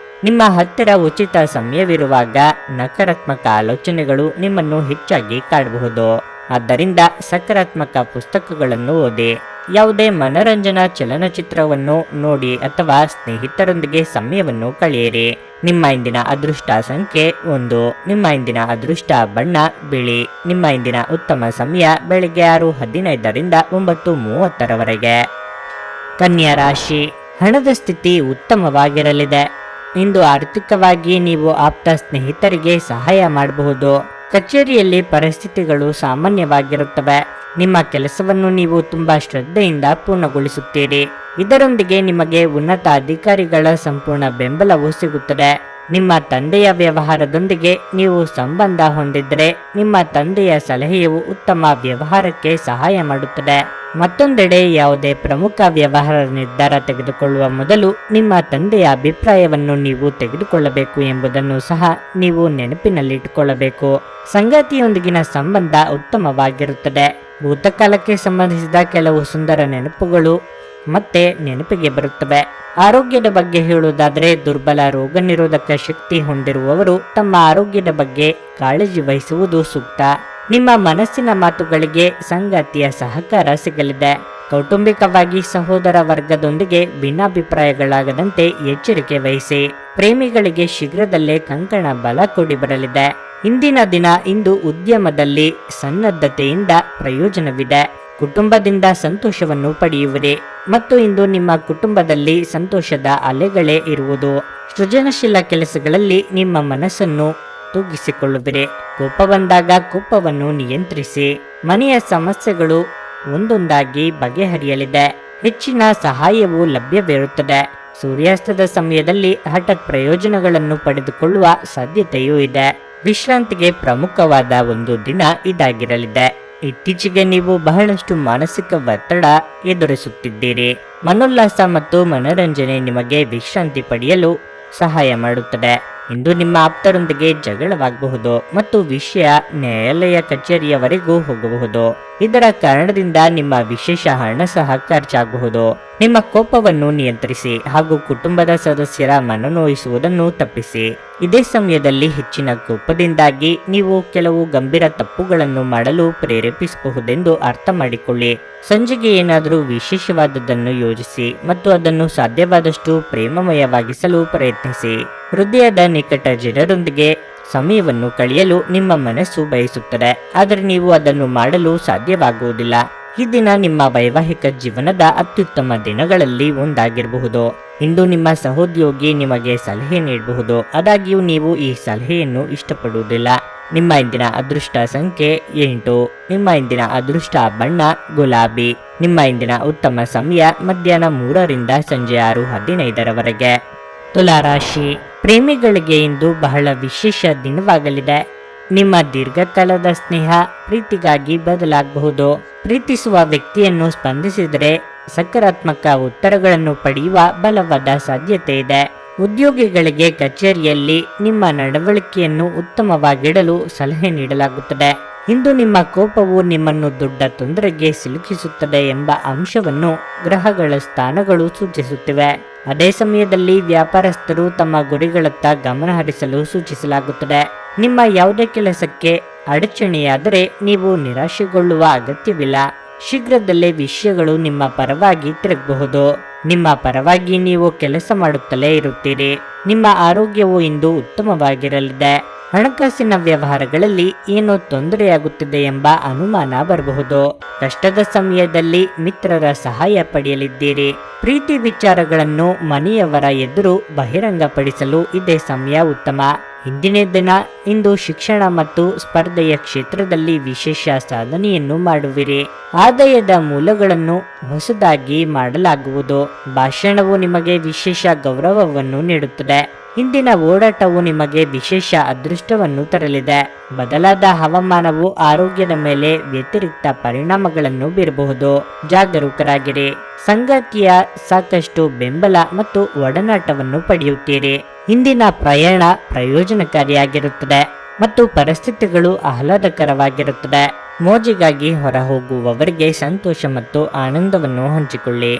ನಿಮ್ಮ ಹತ್ತಿರ ಉಚಿತ ಸಮಯವಿರುವಾಗ ನಕಾರಾತ್ಮಕ ಆಲೋಚನೆಗಳು ನಿಮ್ಮನ್ನು ಹೆಚ್ಚಾಗಿ ಕಾಡಬಹುದು. ಆದ್ದರಿಂದ ಸಕಾರಾತ್ಮಕ ಪುಸ್ತಕಗಳನ್ನು ಓದಿ. ಯಾವುದೇ ಮನರಂಜನಾ ಚಲನಚಿತ್ರವನ್ನು ನೋಡಿ ಅಥವಾ ಸ್ನೇಹಿತರೊಂದಿಗೆ ಸಮಯವನ್ನು ಕಳೆಯಿರಿ. ನಿಮ್ಮ ಇಂದಿನ ಅದೃಷ್ಟ ಸಂಖ್ಯೆ 1. ನಿಮ್ಮ ಇಂದಿನ ಅದೃಷ್ಟ ಬಣ್ಣ ಬಿಳಿ. ನಿಮ್ಮ ಇಂದಿನ ಉತ್ತಮ ಸಮಯ ಬೆಳಗ್ಗೆ 6:15ರಿಂದ 9:30ರವರೆಗೆ. ಕನ್ಯಾ ರಾಶಿ, ಹಣದ ಸ್ಥಿತಿ ಉತ್ತಮವಾಗಿರಲಿದೆ. ಇಂದು ಆರ್ಥಿಕವಾಗಿ ನೀವು ಆಪ್ತ ಸ್ನೇಹಿತರಿಗೆ ಸಹಾಯ ಮಾಡಬಹುದು. ಕಚೇರಿಯಲ್ಲಿ ಪರಿಸ್ಥಿತಿಗಳು ಸಾಮಾನ್ಯವಾಗಿರುತ್ತವೆ. ನಿಮ್ಮ ಕೆಲಸವನ್ನು ನೀವು ತುಂಬಾ ಶ್ರದ್ಧೆಯಿಂದ ಪೂರ್ಣಗೊಳಿಸುತ್ತೀರಿ. ಇದರೊಂದಿಗೆ ನಿಮಗೆ ಉನ್ನತ ಅಧಿಕಾರಿಗಳ ಸಂಪೂರ್ಣ ಬೆಂಬಲವೂ ಸಿಗುತ್ತದೆ. ನಿಮ್ಮ ತಂದೆಯ ವ್ಯವಹಾರದೊಂದಿಗೆ ನೀವು ಸಂಬಂಧ ಹೊಂದಿದ್ದರೆ ನಿಮ್ಮ ತಂದೆಯ ಸಲಹೆಯು ಉತ್ತಮ ವ್ಯವಹಾರಕ್ಕೆ ಸಹಾಯ ಮಾಡುತ್ತದೆ. ಮತ್ತೊಂದೆಡೆ ಯಾವುದೇ ಪ್ರಮುಖ ವ್ಯವಹಾರ ನಿರ್ಧಾರ ತೆಗೆದುಕೊಳ್ಳುವ ಮೊದಲು ನಿಮ್ಮ ತಂದೆಯ ಅಭಿಪ್ರಾಯವನ್ನು ನೀವು ತೆಗೆದುಕೊಳ್ಳಬೇಕು ಎಂಬುದನ್ನು ಸಹ ನೀವು ನೆನಪಿನಲ್ಲಿಟ್ಟುಕೊಳ್ಳಬೇಕು. ಸಂಗಾತಿಯೊಂದಿಗಿನ ಸಂಬಂಧ ಉತ್ತಮವಾಗಿರುತ್ತದೆ. ಭೂತಕಾಲಕ್ಕೆ ಸಂಬಂಧಿಸಿದ ಕೆಲವು ಸುಂದರ ನೆನಪುಗಳು ಮತ್ತೆ ನೆನಪಿಗೆ ಬರುತ್ತವೆ. ಆರೋಗ್ಯದ ಬಗ್ಗೆ ಹೇಳುವುದಾದರೆ, ದುರ್ಬಲ ರೋಗ ನಿರೋಧಕ ಶಕ್ತಿ ಹೊಂದಿರುವವರು ತಮ್ಮ ಆರೋಗ್ಯದ ಬಗ್ಗೆ ಕಾಳಜಿ ವಹಿಸುವುದು ಸೂಕ್ತ. ನಿಮ್ಮ ಮನಸ್ಸಿನ ಮಾತುಗಳಿಗೆ ಸಂಗಾತಿಯ ಸಹಕಾರ ಸಿಗಲಿದೆ. ಕೌಟುಂಬಿಕವಾಗಿ ಸಹೋದರ ವರ್ಗದೊಂದಿಗೆ ಭಿನ್ನಾಭಿಪ್ರಾಯಗಳಾಗದಂತೆ ಎಚ್ಚರಿಕೆ ವಹಿಸಿ. ಪ್ರೇಮಿಗಳಿಗೆ ಶೀಘ್ರದಲ್ಲೇ ಕಂಕಣ ಬಲ ಕೂಡಿ ಬರಲಿದೆ. ಇಂದಿನ ದಿನ ಇಂದು ಉದ್ಯಮದಲ್ಲಿ ಸನ್ನದ್ಧತೆಯಿಂದ ಪ್ರಯೋಜನವಿದೆ. ಕುಟುಂಬದಿಂದ ಸಂತೋಷವನ್ನು ಪಡೆಯುವಿರಿ ಮತ್ತು ಇಂದು ನಿಮ್ಮ ಕುಟುಂಬದಲ್ಲಿ ಸಂತೋಷದ ಅಲೆಗಳೇ ಇರುವುದು. ಸೃಜನಶೀಲ ಕೆಲಸಗಳಲ್ಲಿ ನಿಮ್ಮ ಮನಸ್ಸನ್ನು ತೂಗಿಸಿಕೊಳ್ಳುವಿರಿ. ಕೋಪ ಬಂದಾಗ ಕೋಪವನ್ನು ನಿಯಂತ್ರಿಸಿ. ಮನೆಯ ಸಮಸ್ಯೆಗಳು ಒಂದೊಂದಾಗಿ ಬಗೆಹರಿಯಲಿದೆ. ಹೆಚ್ಚಿನ ಸಹಾಯವು ಲಭ್ಯವಿರುತ್ತದೆ. ಸೂರ್ಯಾಸ್ತದ ಸಮಯದಲ್ಲಿ ಹಠಾತ್ ಪ್ರಯೋಜನಗಳನ್ನು ಪಡೆದುಕೊಳ್ಳುವ ಸಾಧ್ಯತೆಯೂ ಇದೆ. ವಿಶ್ರಾಂತಿಗೆ ಪ್ರಮುಖವಾದ ಒಂದು ದಿನ ಇದಾಗಿರಲಿದೆ. ಇತ್ತೀಚೆಗೆ ನೀವು ಬಹಳಷ್ಟು ಮಾನಸಿಕ ಒತ್ತಡ ಎದುರಿಸುತ್ತಿದ್ದೀರಿ. ಮನೋಲ್ಲಾಸ ಮತ್ತು ಮನರಂಜನೆ ನಿಮಗೆ ವಿಶ್ರಾಂತಿ ಪಡೆಯಲು ಸಹಾಯ ಮಾಡುತ್ತದೆ. ಇಂದು ನಿಮ್ಮ ಆಪ್ತರೊಂದಿಗೆ ಜಗಳವಾಗಬಹುದು ಮತ್ತು ವಿಷಯ ನ್ಯಾಯಾಲಯ ಕಚೇರಿಯವರೆಗೂ ಹೋಗಬಹುದು. ಇದರ ಕಾರಣದಿಂದ ನಿಮ್ಮ ವಿಶೇಷ ಹಣ ಸಹ ಖರ್ಚಾಗಬಹುದು. ನಿಮ್ಮ ಕೋಪವನ್ನು ನಿಯಂತ್ರಿಸಿ ಹಾಗೂ ಕುಟುಂಬದ ಸದಸ್ಯರ ಮನನೋಯಿಸುವುದನ್ನು ತಪ್ಪಿಸಿ. ಇದೇ ಸಮಯದಲ್ಲಿ ಹೆಚ್ಚಿನ ಕೋಪದಿಂದಾಗಿ ನೀವು ಕೆಲವು ಗಂಭೀರ ತಪ್ಪುಗಳನ್ನು ಮಾಡಲು ಪ್ರೇರೇಪಿಸಬಹುದೆಂದು ಅರ್ಥ ಮಾಡಿಕೊಳ್ಳಿ. ಸಂಜೆಗೆ ಏನಾದರೂ ವಿಶೇಷವಾದದ್ದನ್ನು ಯೋಜಿಸಿ ಮತ್ತು ಅದನ್ನು ಸಾಧ್ಯವಾದಷ್ಟು ಪ್ರೇಮಮಯವಾಗಿಸಲು ಪ್ರಯತ್ನಿಸಿ. ಹೃದಯದ ನಿಕಟ ಜನರೊಂದಿಗೆ ಸಮಯವನ್ನು ಕಳೆಯಲು ನಿಮ್ಮ ಮನಸ್ಸು ಬಯಸುತ್ತದೆ, ಆದರೆ ನೀವು ಅದನ್ನು ಮಾಡಲು ಸಾಧ್ಯವಾಗುವುದಿಲ್ಲ. ಈ ದಿನ ನಿಮ್ಮ ವೈವಾಹಿಕ ಜೀವನದ ಅತ್ಯುತ್ತಮ ದಿನಗಳಲ್ಲಿ ಒಂದಾಗಿರಬಹುದು. ಇಂದು ನಿಮ್ಮ ಸಹೋದ್ಯೋಗಿ ನಿಮಗೆ ಸಲಹೆ ನೀಡಬಹುದು, ಆದಾಗ್ಯೂ ನೀವು ಈ ಸಲಹೆಯನ್ನು ಇಷ್ಟಪಡುವುದಿಲ್ಲ. ನಿಮ್ಮ ಇಂದಿನ ಅದೃಷ್ಟ ಸಂಖ್ಯೆ 8. ನಿಮ್ಮ ಇಂದಿನ ಅದೃಷ್ಟ ಬಣ್ಣ ಗುಲಾಬಿ. ನಿಮ್ಮ ಇಂದಿನ ಉತ್ತಮ ಸಮಯ ಮಧ್ಯಾಹ್ನ 3ರಿಂದ ಸಂಜೆ 6:15ರವರೆಗೆ. ತುಲಾರಾಶಿ, ಪ್ರೇಮಿಗಳಿಗೆ ಇಂದು ಬಹಳ ವಿಶೇಷ ದಿನವಾಗಲಿದೆ. ನಿಮ್ಮ ದೀರ್ಘಕಾಲದ ಸ್ನೇಹ ಪ್ರೀತಿಗಾಗಿ ಬದಲಾಗಬಹುದು. ಪ್ರೀತಿಸುವ ವ್ಯಕ್ತಿಯನ್ನು ಸ್ಪಂದಿಸಿದರೆ ಸಕಾರಾತ್ಮಕ ಉತ್ತರಗಳನ್ನು ಪಡೆಯುವ ಬಲವಾದ ಸಾಧ್ಯತೆ ಇದೆ. ಉದ್ಯೋಗಿಗಳಿಗೆ ಕಚೇರಿಯಲ್ಲಿ ನಿಮ್ಮ ನಡವಳಿಕೆಯನ್ನು ಉತ್ತಮವಾಗಿಡಲು ಸಲಹೆ ನೀಡಲಾಗುತ್ತದೆ. ಇಂದು ನಿಮ್ಮ ಕೋಪವು ನಿಮ್ಮನ್ನು ದೊಡ್ಡ ತೊಂದರೆಗೆ ಸಿಲುಕಿಸುತ್ತದೆ ಎಂಬ ಅಂಶವನ್ನು ಗ್ರಹಗಳ ಸ್ಥಾನಗಳು ಸೂಚಿಸುತ್ತಿವೆ. ಅದೇ ಸಮಯದಲ್ಲಿ ವ್ಯಾಪಾರಸ್ಥರು ತಮ್ಮ ಗುರಿಗಳತ್ತ ಗಮನ ಹರಿಸಲು ಸೂಚಿಸಲಾಗುತ್ತದೆ. ನಿಮ್ಮ ಯಾವುದೇ ಕೆಲಸಕ್ಕೆ ಅಡಚಣೆಯಾದರೆ ನೀವು ನಿರಾಶೆಗೊಳ್ಳುವ ಅಗತ್ಯವಿಲ್ಲ. ಶೀಘ್ರದಲ್ಲೇ ವಿಷಯಗಳು ನಿಮ್ಮ ಪರವಾಗಿ ತಿರುಗಬಹುದು. ನಿಮ್ಮ ಪರವಾಗಿ ನೀವು ಕೆಲಸ ಮಾಡುತ್ತಲೇ ಇರುತ್ತೀರಿ. ನಿಮ್ಮ ಆರೋಗ್ಯವು ಇಂದು ಉತ್ತಮವಾಗಿರಲಿದೆ. ಹಣಕಾಸಿನ ವ್ಯವಹಾರಗಳಲ್ಲಿ ಏನೋ ತೊಂದರೆಯಾಗುತ್ತಿದೆ ಎಂಬ ಅನುಮಾನ ಬರಬಹುದು. ಕಷ್ಟದ ಸಮಯದಲ್ಲಿ ಮಿತ್ರರ ಸಹಾಯ ಪಡೆಯಲಿದ್ದೀರಿ. ಪ್ರೀತಿ ವಿಚಾರಗಳನ್ನು ಮನೆಯವರ ಎದುರು ಬಹಿರಂಗಪಡಿಸಲು ಇದೇ ಸಮಯ ಉತ್ತಮ. ಇಂದಿನ ದಿನ ಇಂದು ಶಿಕ್ಷಣ ಮತ್ತು ಸ್ಪರ್ಧೆಯ ಕ್ಷೇತ್ರದಲ್ಲಿ ವಿಶೇಷ ಸಾಧನೆಯನ್ನು ಮಾಡುವಿರಿ. ಆದಾಯದ ಮೂಲಗಳನ್ನು ಹೊಸದಾಗಿ ಮಾಡಲಾಗುವುದು. ಭಾಷಣವು ನಿಮಗೆ ವಿಶೇಷ ಗೌರವವನ್ನು ನೀಡುತ್ತದೆ. ಇಂದಿನ ಓಡಾಟವು ನಿಮಗೆ ವಿಶೇಷ ಅದೃಷ್ಟವನ್ನು ತರಲಿದೆ. ಬದಲಾದ ಹವಾಮಾನವು ಆರೋಗ್ಯದ ಮೇಲೆ ವ್ಯತಿರಿಕ್ತ ಪರಿಣಾಮಗಳನ್ನು ಬೀರಬಹುದು. ಜಾಗರೂಕರಾಗಿರಿ. ಸಂಗಾತಿಯ ಸಾಕಷ್ಟು ಬೆಂಬಲ ಮತ್ತು ಒಡನಾಟವನ್ನು ಪಡೆಯುತ್ತೀರಿ. ಇಂದಿನ ಪ್ರಯಾಣ ಪ್ರಯೋಜನಕಾರಿಯಾಗಿರುತ್ತದೆ ಮತ್ತು ಪರಿಸ್ಥಿತಿಗಳು ಆಹ್ಲಾದಕರವಾಗಿರುತ್ತದೆ. ಮೋಜಿಗಾಗಿ ಹೊರಹೋಗುವವರಿಗೆ ಸಂತೋಷ ಮತ್ತು ಆನಂದವನ್ನು ಹಂಚಿಕೊಳ್ಳಿ.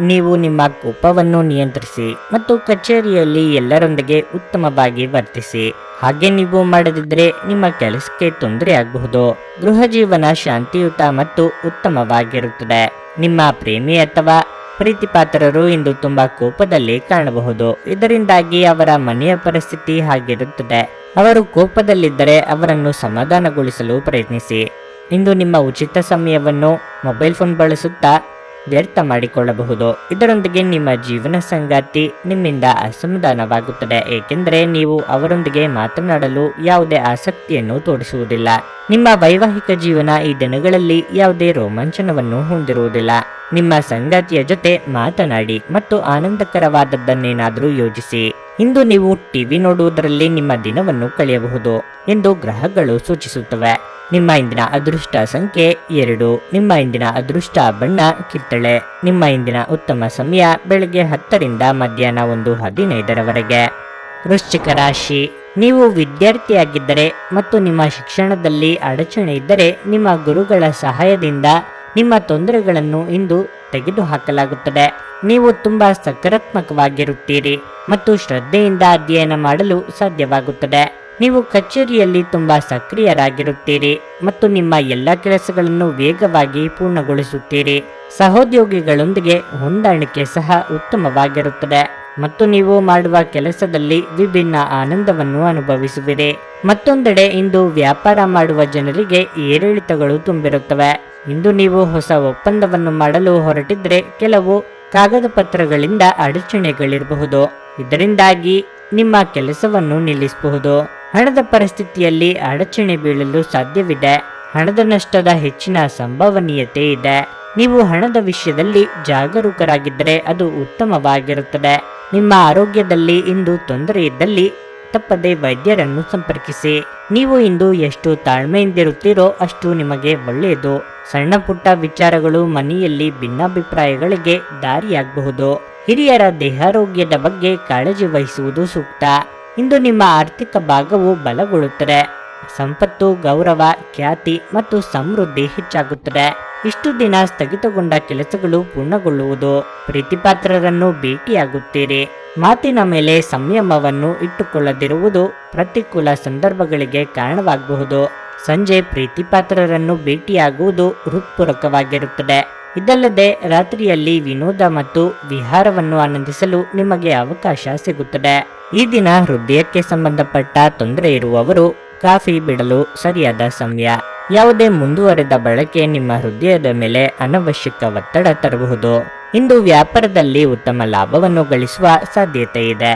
ನೀವು ನಿಮ್ಮ ಕೋಪವನ್ನು ನಿಯಂತ್ರಿಸಿ ಮತ್ತು ಕಚೇರಿಯಲ್ಲಿ ಎಲ್ಲರೊಂದಿಗೆ ಉತ್ತಮವಾಗಿ ವರ್ತಿಸಿ. ಹಾಗೆ ನೀವು ಮಾಡದಿದ್ದರೆ ನಿಮ್ಮ ಕೆಲಸಕ್ಕೆ ತೊಂದರೆಯಾಗಬಹುದು. ಗೃಹ ಜೀವನ ಶಾಂತಿಯುತ ಮತ್ತು ಉತ್ತಮವಾಗಿರುತ್ತದೆ. ನಿಮ್ಮ ಪ್ರೇಮಿ ಅಥವಾ ಪ್ರೀತಿಪಾತ್ರರು ಇಂದು ತುಂಬಾ ಕೋಪದಲ್ಲಿ ಕಾಣಬಹುದು. ಇದರಿಂದಾಗಿ ಅವರ ಮನೆಯ ಪರಿಸ್ಥಿತಿ ಹಾಗಿರುತ್ತದೆ. ಅವರು ಕೋಪದಲ್ಲಿದ್ದರೆ ಅವರನ್ನು ಸಮಾಧಾನಗೊಳಿಸಲು ಪ್ರಯತ್ನಿಸಿ. ಇಂದು ನಿಮ್ಮ ಉಚಿತ ಸಮಯವನ್ನು ಮೊಬೈಲ್ ಫೋನ್ ಬಳಸುತ್ತಾ ವ್ಯರ್ಥ ಮಾಡಿಕೊಳ್ಳಬಹುದು. ಇದರೊಂದಿಗೆ ನಿಮ್ಮ ಜೀವನ ಸಂಗಾತಿ ನಿಮ್ಮಿಂದ ಅಸಮಾಧಾನವಾಗುತ್ತದೆ, ಏಕೆಂದರೆ ನೀವು ಅವರೊಂದಿಗೆ ಮಾತನಾಡಲು ಯಾವುದೇ ಆಸಕ್ತಿಯನ್ನು ತೋರಿಸುವುದಿಲ್ಲ. ನಿಮ್ಮ ವೈವಾಹಿಕ ಜೀವನ ಈ ದಿನಗಳಲ್ಲಿ ಯಾವುದೇ ರೋಮಾಂಚನವನ್ನು ಹೊಂದಿರುವುದಿಲ್ಲ. ನಿಮ್ಮ ಸಂಗಾತಿಯ ಜೊತೆ ಮಾತನಾಡಿ ಮತ್ತು ಆನಂದಕರವಾದದ್ದನ್ನೇನಾದರೂ ಯೋಜಿಸಿ. ಇಂದು ನೀವು ಟಿವಿ ನೋಡುವುದರಲ್ಲಿ ನಿಮ್ಮ ದಿನವನ್ನು ಕಳೆಯಬಹುದು ಎಂದು ಗ್ರಹಗಳು ಸೂಚಿಸುತ್ತವೆ. ನಿಮ್ಮ ಇಂದಿನ ಅದೃಷ್ಟ ಸಂಖ್ಯೆ 2. ನಿಮ್ಮ ಇಂದಿನ ಅದೃಷ್ಟ ಬಣ್ಣ ಕಿತ್ತಳೆ. ನಿಮ್ಮ ಇಂದಿನ ಉತ್ತಮ ಸಮಯ ಬೆಳಗ್ಗೆ 10ರಿಂದ ಮಧ್ಯಾಹ್ನ 1:15ರವರೆಗೆ. ವೃಶ್ಚಿಕ ರಾಶಿ, ನೀವು ವಿದ್ಯಾರ್ಥಿಯಾಗಿದ್ದರೆ ಮತ್ತು ನಿಮ್ಮ ಶಿಕ್ಷಣದಲ್ಲಿ ಅಡಚಣೆ ಇದ್ದರೆ ನಿಮ್ಮ ಗುರುಗಳ ಸಹಾಯದಿಂದ ನಿಮ್ಮ ತೊಂದರೆಗಳನ್ನು ಇಂದು ತೆಗೆದುಹಾಕಲಾಗುತ್ತದೆ. ನೀವು ತುಂಬಾ ಸಕಾರಾತ್ಮಕವಾಗಿರುತ್ತೀರಿ ಮತ್ತು ಶ್ರದ್ಧೆಯಿಂದ ಅಧ್ಯಯನ ಮಾಡಲು ಸಾಧ್ಯವಾಗುತ್ತದೆ. ನೀವು ಕಚೇರಿಯಲ್ಲಿ ತುಂಬಾ ಸಕ್ರಿಯರಾಗಿರುತ್ತೀರಿ ಮತ್ತು ನಿಮ್ಮ ಎಲ್ಲ ಕೆಲಸಗಳನ್ನು ವೇಗವಾಗಿ ಪೂರ್ಣಗೊಳಿಸುತ್ತೀರಿ. ಸಹೋದ್ಯೋಗಿಗಳೊಂದಿಗೆ ಹೊಂದಾಣಿಕೆ ಸಹ ಉತ್ತಮವಾಗಿರುತ್ತದೆ ಮತ್ತು ನೀವು ಮಾಡುವ ಕೆಲಸದಲ್ಲಿ ವಿಭಿನ್ನ ಆನಂದವನ್ನು ಅನುಭವಿಸುವಿರಿ. ಮತ್ತೊಂದೆಡೆ ಇಂದು ವ್ಯಾಪಾರ ಮಾಡುವ ಜನರಿಗೆ ಏರಿಳಿತಗಳು ತುಂಬಿರುತ್ತವೆ. ಇಂದು ನೀವು ಹೊಸ ಒಪ್ಪಂದವನ್ನು ಮಾಡಲು ಹೊರಟಿದ್ರೆ ಕೆಲವು ಕಾಗದ ಪತ್ರಗಳಿಂದ ಅಡಚಣೆಗಳಿರಬಹುದು. ಇದರಿಂದಾಗಿ ನಿಮ್ಮ ಕೆಲಸವನ್ನು ನಿಲ್ಲಿಸಬಹುದು. ಹಣದ ಪರಿಸ್ಥಿತಿಯಲ್ಲಿ ಅಡಚಣೆ ಬೀಳಲು ಸಾಧ್ಯವಿದೆ. ಹಣದ ನಷ್ಟದ ಹೆಚ್ಚಿನ ಸಂಭವನೀಯತೆ ಇದೆ. ನೀವು ಹಣದ ವಿಷಯದಲ್ಲಿ ಜಾಗರೂಕರಾಗಿದ್ದರೆ ಅದು ಉತ್ತಮವಾಗಿರುತ್ತದೆ. ನಿಮ್ಮ ಆರೋಗ್ಯದಲ್ಲಿ ಇಂದು ತೊಂದರೆ ಇದ್ದಲ್ಲಿ ತಪ್ಪದೆ ವೈದ್ಯರನ್ನು ಸಂಪರ್ಕಿಸಿ. ನೀವು ಇಂದು ಎಷ್ಟು ತಾಳ್ಮೆಯಿಂದಿರುತ್ತೀರೋ ಅಷ್ಟು ನಿಮಗೆ ಒಳ್ಳೆಯದು. ಸಣ್ಣ ಪುಟ್ಟ ವಿಚಾರಗಳು ಮನೆಯಲ್ಲಿ ಭಿನ್ನಾಭಿಪ್ರಾಯಗಳಿಗೆ ದಾರಿಯಾಗಬಹುದು. ಹಿರಿಯರ ದೇಹಾರೋಗ್ಯದ ಬಗ್ಗೆ ಕಾಳಜಿ ವಹಿಸುವುದು ಸೂಕ್ತ. ಇಂದು ನಿಮ್ಮ ಆರ್ಥಿಕ ಭಾಗವು ಬಲಗೊಳ್ಳುತ್ತದೆ. ಸಂಪತ್ತು, ಗೌರವ, ಖ್ಯಾತಿ ಮತ್ತು ಸಮೃದ್ಧಿ ಹೆಚ್ಚಾಗುತ್ತದೆ. ಇಷ್ಟು ದಿನ ಸ್ಥಗಿತಗೊಂಡ ಕೆಲಸಗಳು ಪೂರ್ಣಗೊಳ್ಳುವುದು. ಪ್ರೀತಿಪಾತ್ರರನ್ನು ಭೇಟಿಯಾಗುತ್ತೀರಿ. ಮಾತಿನ ಮೇಲೆ ಸಂಯಮವನ್ನು ಇಟ್ಟುಕೊಳ್ಳದಿರುವುದು ಪ್ರತಿಕೂಲ ಸಂದರ್ಭಗಳಿಗೆ ಕಾರಣವಾಗಬಹುದು. ಸಂಜೆ ಪ್ರೀತಿಪಾತ್ರರನ್ನು ಭೇಟಿಯಾಗುವುದು ಹೃತ್ಪೂರ್ವಕವಾಗಿರುತ್ತದೆ. ಇದಲ್ಲದೆ ರಾತ್ರಿಯಲ್ಲಿ ವಿನೋದ ಮತ್ತು ವಿಹಾರವನ್ನು ಆನಂದಿಸಲು ನಿಮಗೆ ಅವಕಾಶ ಸಿಗುತ್ತದೆ. ಈ ದಿನ ಹೃದಯಕ್ಕೆ ಸಂಬಂಧಪಟ್ಟ ತೊಂದರೆ ಇರುವವರು ಕಾಫಿ ಬಿಡಲು ಸರಿಯಾದ ಸಮಯ. ಯಾವುದೇ ಮುಂದುವರೆದ ಬಳಕೆ ನಿಮ್ಮ ಹೃದಯದ ಮೇಲೆ ಅನವಶ್ಯಕ ಒತ್ತಡ ತರಬಹುದು. ಇಂದು ವ್ಯಾಪಾರದಲ್ಲಿ ಉತ್ತಮ ಲಾಭವನ್ನು ಗಳಿಸುವ ಸಾಧ್ಯತೆ ಇದೆ.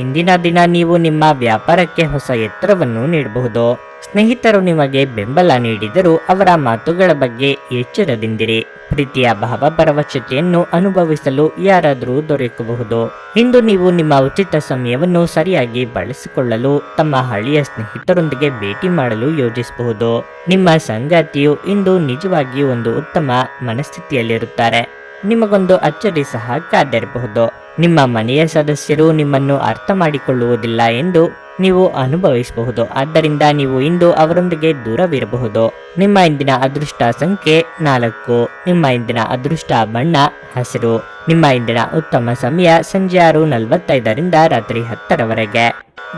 ಇಂದಿನ ದಿನ ನೀವು ನಿಮ್ಮ ವ್ಯಾಪಾರಕ್ಕೆ ಹೊಸ ಎತ್ತರವನ್ನು ನೀಡಬಹುದು. ಸ್ನೇಹಿತರು ನಿಮಗೆ ಬೆಂಬಲ ನೀಡಿದರೂ ಅವರ ಮಾತುಗಳ ಬಗ್ಗೆ ಎಚ್ಚರದಿಂದಿರಿ. ಪ್ರೀತಿಯ ಭಾವಪರವಶತೆಯನ್ನು ಅನುಭವಿಸಲು ಯಾರಾದರೂ ದೊರಕಬಹುದು. ಇಂದು ನೀವು ನಿಮ್ಮ ಉಚಿತ ಸಮಯವನ್ನು ಸರಿಯಾಗಿ ಬಳಸಿಕೊಳ್ಳಲು ತಮ್ಮ ಹಳೆಯ ಸ್ನೇಹಿತರೊಂದಿಗೆ ಭೇಟಿ ಮಾಡಲು ಯೋಜಿಸಬಹುದು. ನಿಮ್ಮ ಸಂಗಾತಿಯು ಇಂದು ನಿಜವಾಗಿಯೂ ಒಂದು ಉತ್ತಮ ಮನಸ್ಥಿತಿಯಲ್ಲಿರುತ್ತಾರೆ. ನಿಮಗೊಂದು ಅಚ್ಚರಿ ಸಹ ಕಾದಿರಬಹುದು. ನಿಮ್ಮ ಮನೆಯ ಸದಸ್ಯರು ನಿಮ್ಮನ್ನು ಅರ್ಥ ಮಾಡಿಕೊಳ್ಳುವುದಿಲ್ಲ ಎಂದು ನೀವು ಅನುಭವಿಸಬಹುದು. ಆದ್ದರಿಂದ ನೀವು ಇಂದು ಅವರೊಂದಿಗೆ ದೂರವಿರಬಹುದು. ನಿಮ್ಮ ಇಂದಿನ ಅದೃಷ್ಟ ಸಂಖ್ಯೆ 4. ನಿಮ್ಮ ಇಂದಿನ ಅದೃಷ್ಟ ಬಣ್ಣ ಹಸಿರು. ನಿಮ್ಮ ಇಂದಿನ ಉತ್ತಮ ಸಮಯ ಸಂಜೆ 6:45 ರಾತ್ರಿ 10ರವರೆಗೆ.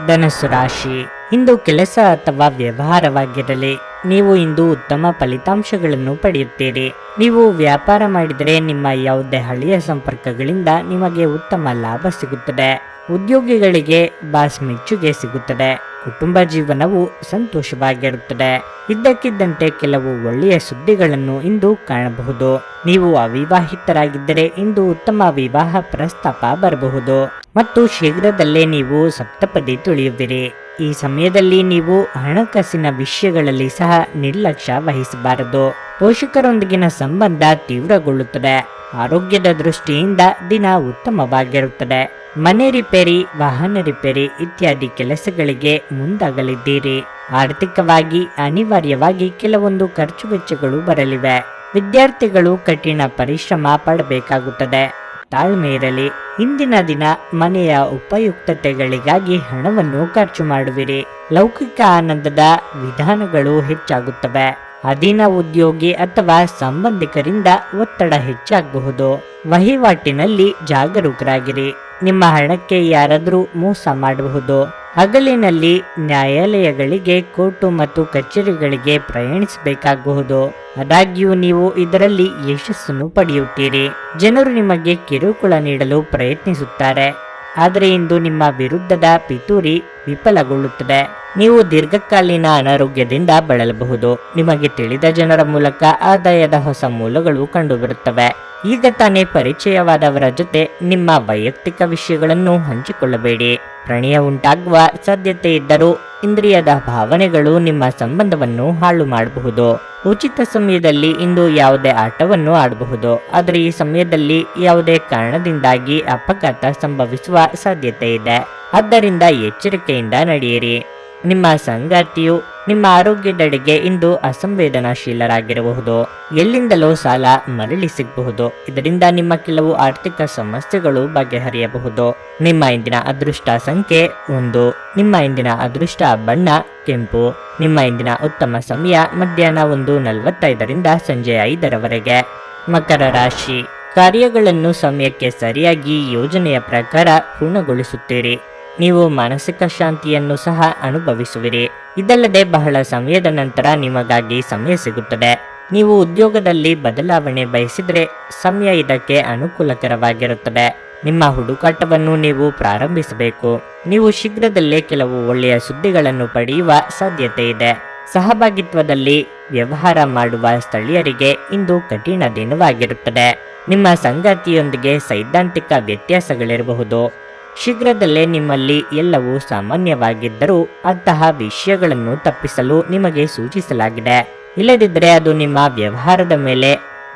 ಧನಸ್ಸು ರಾಶಿ. ಇಂದು ಕೆಲಸ ಅಥವಾ ವ್ಯವಹಾರವಾಗಿರಲಿ, ನೀವು ಇಂದು ಉತ್ತಮ ಫಲಿತಾಂಶಗಳನ್ನು ಪಡೆಯುತ್ತೀರಿ. ನೀವು ವ್ಯಾಪಾರ ಮಾಡಿದರೆ ನಿಮ್ಮ ಯಾವುದೇ ಹಳೆಯ ಸಂಪರ್ಕಗಳಿಂದ ನಿಮಗೆ ಉತ್ತಮ ಲಾಭ ಸಿಗುತ್ತದೆ. ಉದ್ಯೋಗಿಗಳಿಗೆ ಬಾಸ್ ಮೆಚ್ಚುಗೆ ಸಿಗುತ್ತದೆ. ಕುಟುಂಬ ಜೀವನವು ಸಂತೋಷವಾಗಿರುತ್ತದೆ. ಇದ್ದಕ್ಕಿದ್ದಂತೆ ಕೆಲವು ಒಳ್ಳೆಯ ಸುದ್ದಿಗಳನ್ನು ಇಂದು ಕಾಣಬಹುದು. ನೀವು ಅವಿವಾಹಿತರಾಗಿದ್ದರೆ ಇಂದು ಉತ್ತಮ ವಿವಾಹ ಪ್ರಸ್ತಾಪ ಬರಬಹುದು ಮತ್ತು ಶೀಘ್ರದಲ್ಲೇ ನೀವು ಸಪ್ತಪದಿ ತುಳಿಯುವಿರಿ. ಈ ಸಮಯದಲ್ಲಿ ನೀವು ಹಣಕಾಸಿನ ವಿಷಯಗಳಲ್ಲಿ ಸಹ ನಿರ್ಲಕ್ಷ್ಯ ವಹಿಸಬಾರದು. ಪೋಷಕರೊಂದಿಗಿನ ಸಂಬಂಧ ತೀವ್ರಗೊಳ್ಳುತ್ತದೆ. ಆರೋಗ್ಯದ ದೃಷ್ಟಿಯಿಂದ ದಿನ ಉತ್ತಮವಾಗಿರುತ್ತದೆ. ಮನೆ ರಿಪೇರಿ, ವಾಹನ ರಿಪೇರಿ ಇತ್ಯಾದಿ ಕೆಲಸಗಳಿಗೆ ಮುಂದಾಗಲಿದ್ದೀರಿ. ಆರ್ಥಿಕವಾಗಿ ಅನಿವಾರ್ಯವಾಗಿ ಕೆಲವೊಂದು ಖರ್ಚು ವೆಚ್ಚಗಳು ಬರಲಿವೆ. ವಿದ್ಯಾರ್ಥಿಗಳು ಕಠಿಣ ಪರಿಶ್ರಮ ಪಡಬೇಕಾಗುತ್ತದೆ. ತಾಳ್ಮೆ ಇರಲಿ. ಇಂದಿನ ದಿನ ಮನೆಯ ಉಪಯುಕ್ತತೆಗಳಿಗಾಗಿ ಹಣವನ್ನು ಖರ್ಚು ಮಾಡುವಿರಿ. ಲೌಕಿಕ ಆನಂದದ ವಿಧಾನಗಳು ಹೆಚ್ಚಾಗುತ್ತವೆ. ಅಧೀನ ಉದ್ಯೋಗಿ ಅಥವಾ ಸಂಬಂಧಿಕರಿಂದ ಒತ್ತಡ ಹೆಚ್ಚಾಗಬಹುದು. ವಹಿವಾಟಿನಲ್ಲಿ ಜಾಗರೂಕರಾಗಿರಿ. ನಿಮ್ಮ ಹಣಕ್ಕೆ ಯಾರಾದರೂ ಮೋಸ ಮಾಡಬಹುದು. ಹಗಲಿನಲ್ಲಿ ನ್ಯಾಯಾಲಯಗಳಿಗೆ, ಕೋರ್ಟು ಮತ್ತು ಕಚೇರಿಗಳಿಗೆ ಪ್ರಯಾಣಿಸಬೇಕಾಗಬಹುದು. ಆದಾಗ್ಯೂ ನೀವು ಇದರಲ್ಲಿ ಯಶಸ್ಸನ್ನು ಪಡೆಯುತ್ತೀರಿ. ಜನರು ನಿಮಗೆ ಕಿರುಕುಳ ನೀಡಲು ಪ್ರಯತ್ನಿಸುತ್ತಾರೆ, ಆದರೆ ಇಂದು ನಿಮ್ಮ ವಿರುದ್ಧದ ಪಿತೂರಿ ವಿಫಲಗೊಳ್ಳುತ್ತದೆ. ನೀವು ದೀರ್ಘಕಾಲೀನ ಅನಾರೋಗ್ಯದಿಂದ ಬಳಲಬಹುದು. ನಿಮಗೆ ತಿಳಿದ ಜನರ ಮೂಲಕ ಆದಾಯದ ಹೊಸ ಮೂಲಗಳು ಕಂಡುಬರುತ್ತವೆ. ಈಗ ತಾನೇ ಪರಿಚಯವಾದವರ ಜೊತೆ ನಿಮ್ಮ ವೈಯಕ್ತಿಕ ವಿಷಯಗಳನ್ನು ಹಂಚಿಕೊಳ್ಳಬೇಡಿ. ಪ್ರಣಯ ಉಂಟಾಗುವ ಸಾಧ್ಯತೆ ಇದ್ದರೂ ಇಂದ್ರಿಯದ ಭಾವನೆಗಳು ನಿಮ್ಮ ಸಂಬಂಧವನ್ನು ಹಾಳು ಮಾಡಬಹುದು. ಉಚಿತ ಸಮಯದಲ್ಲಿ ಇಂದು ಯಾವುದೇ ಆಟವನ್ನು ಆಡಬಹುದು, ಆದರೆ ಈ ಸಮಯದಲ್ಲಿ ಯಾವುದೇ ಕಾರಣದಿಂದಾಗಿ ಅಪಘಾತ ಸಂಭವಿಸುವ ಸಾಧ್ಯತೆ ಇದೆ. ಆದ್ದರಿಂದ ಎಚ್ಚರಿಕೆಯಿಂದ ನಡೆಯಿರಿ. ನಿಮ್ಮ ಸಂಗಾತಿಯು ನಿಮ್ಮ ಆರೋಗ್ಯದೆಡೆಗೆ ಇಂದು ಅಸಂವೇದನಾಶೀಲರಾಗಿರಬಹುದು. ಎಲ್ಲಿಂದಲೋ ಸಾಲ ಮರಳಿ ಸಿಗಬಹುದು. ಇದರಿಂದ ನಿಮ್ಮ ಕೆಲವು ಆರ್ಥಿಕ ಸಮಸ್ಯೆಗಳು ಬಗೆಹರಿಯಬಹುದು. ನಿಮ್ಮ ಇಂದಿನ ಅದೃಷ್ಟ ಸಂಖ್ಯೆ 1. ನಿಮ್ಮ ಇಂದಿನ ಅದೃಷ್ಟ ಬಣ್ಣ ಕೆಂಪು. ನಿಮ್ಮ ಇಂದಿನ ಉತ್ತಮ ಸಮಯ ಮಧ್ಯಾಹ್ನ 1:45 ಸಂಜೆ 5ರವರೆಗೆ. ಮಕರ ರಾಶಿ. ಕಾರ್ಯಗಳನ್ನು ಸಮಯಕ್ಕೆ ಸರಿಯಾಗಿ ಯೋಜನೆಯ ಪ್ರಕಾರ ಪೂರ್ಣಗೊಳಿಸುತ್ತೀರಿ. ನೀವು ಮಾನಸಿಕ ಶಾಂತಿಯನ್ನು ಸಹ ಅನುಭವಿಸುವಿರಿ. ಇದಲ್ಲದೆ ಬಹಳ ಸಮಯದ ನಂತರ ನಿಮಗಾಗಿ ಸಮಯ ಸಿಗುತ್ತದೆ. ನೀವು ಉದ್ಯೋಗದಲ್ಲಿ ಬದಲಾವಣೆ ಬಯಸಿದರೆ ಸಮಯ ಇದಕ್ಕೆ ಅನುಕೂಲಕರವಾಗಿರುತ್ತದೆ. ನಿಮ್ಮ ಹುಡುಕಾಟವನ್ನು ನೀವು ಪ್ರಾರಂಭಿಸಬೇಕು. ನೀವು ಶೀಘ್ರದಲ್ಲೇ ಕೆಲವು ಒಳ್ಳೆಯ ಸುದ್ದಿಗಳನ್ನು ಪಡೆಯುವ ಸಾಧ್ಯತೆ ಇದೆ. ಸಹಭಾಗಿತ್ವದಲ್ಲಿ ವ್ಯವಹಾರ ಮಾಡುವ ಸ್ಥಳೀಯರಿಗೆ ಇಂದು ಕಠಿಣ ದಿನವಾಗಿರುತ್ತದೆ. ನಿಮ್ಮ ಸಂಗಾತಿಯೊಂದಿಗೆ ಸೈದ್ಧಾಂತಿಕ ವ್ಯತ್ಯಾಸಗಳಿರಬಹುದು. ಶೀಘ್ರದಲ್ಲೇ ನಿಮ್ಮಲ್ಲಿ ಎಲ್ಲವೂ ಸಾಮಾನ್ಯವಾಗಿದ್ದರೂ ಅಂತಹ ವಿಷಯಗಳನ್ನು ತಪ್ಪಿಸಲು ನಿಮಗೆ ಸೂಚಿಸಲಾಗಿದೆ. ಇಲ್ಲದಿದ್ದರೆ ಅದು ನಿಮ್ಮ ವ್ಯವಹಾರದ ಮೇಲೆ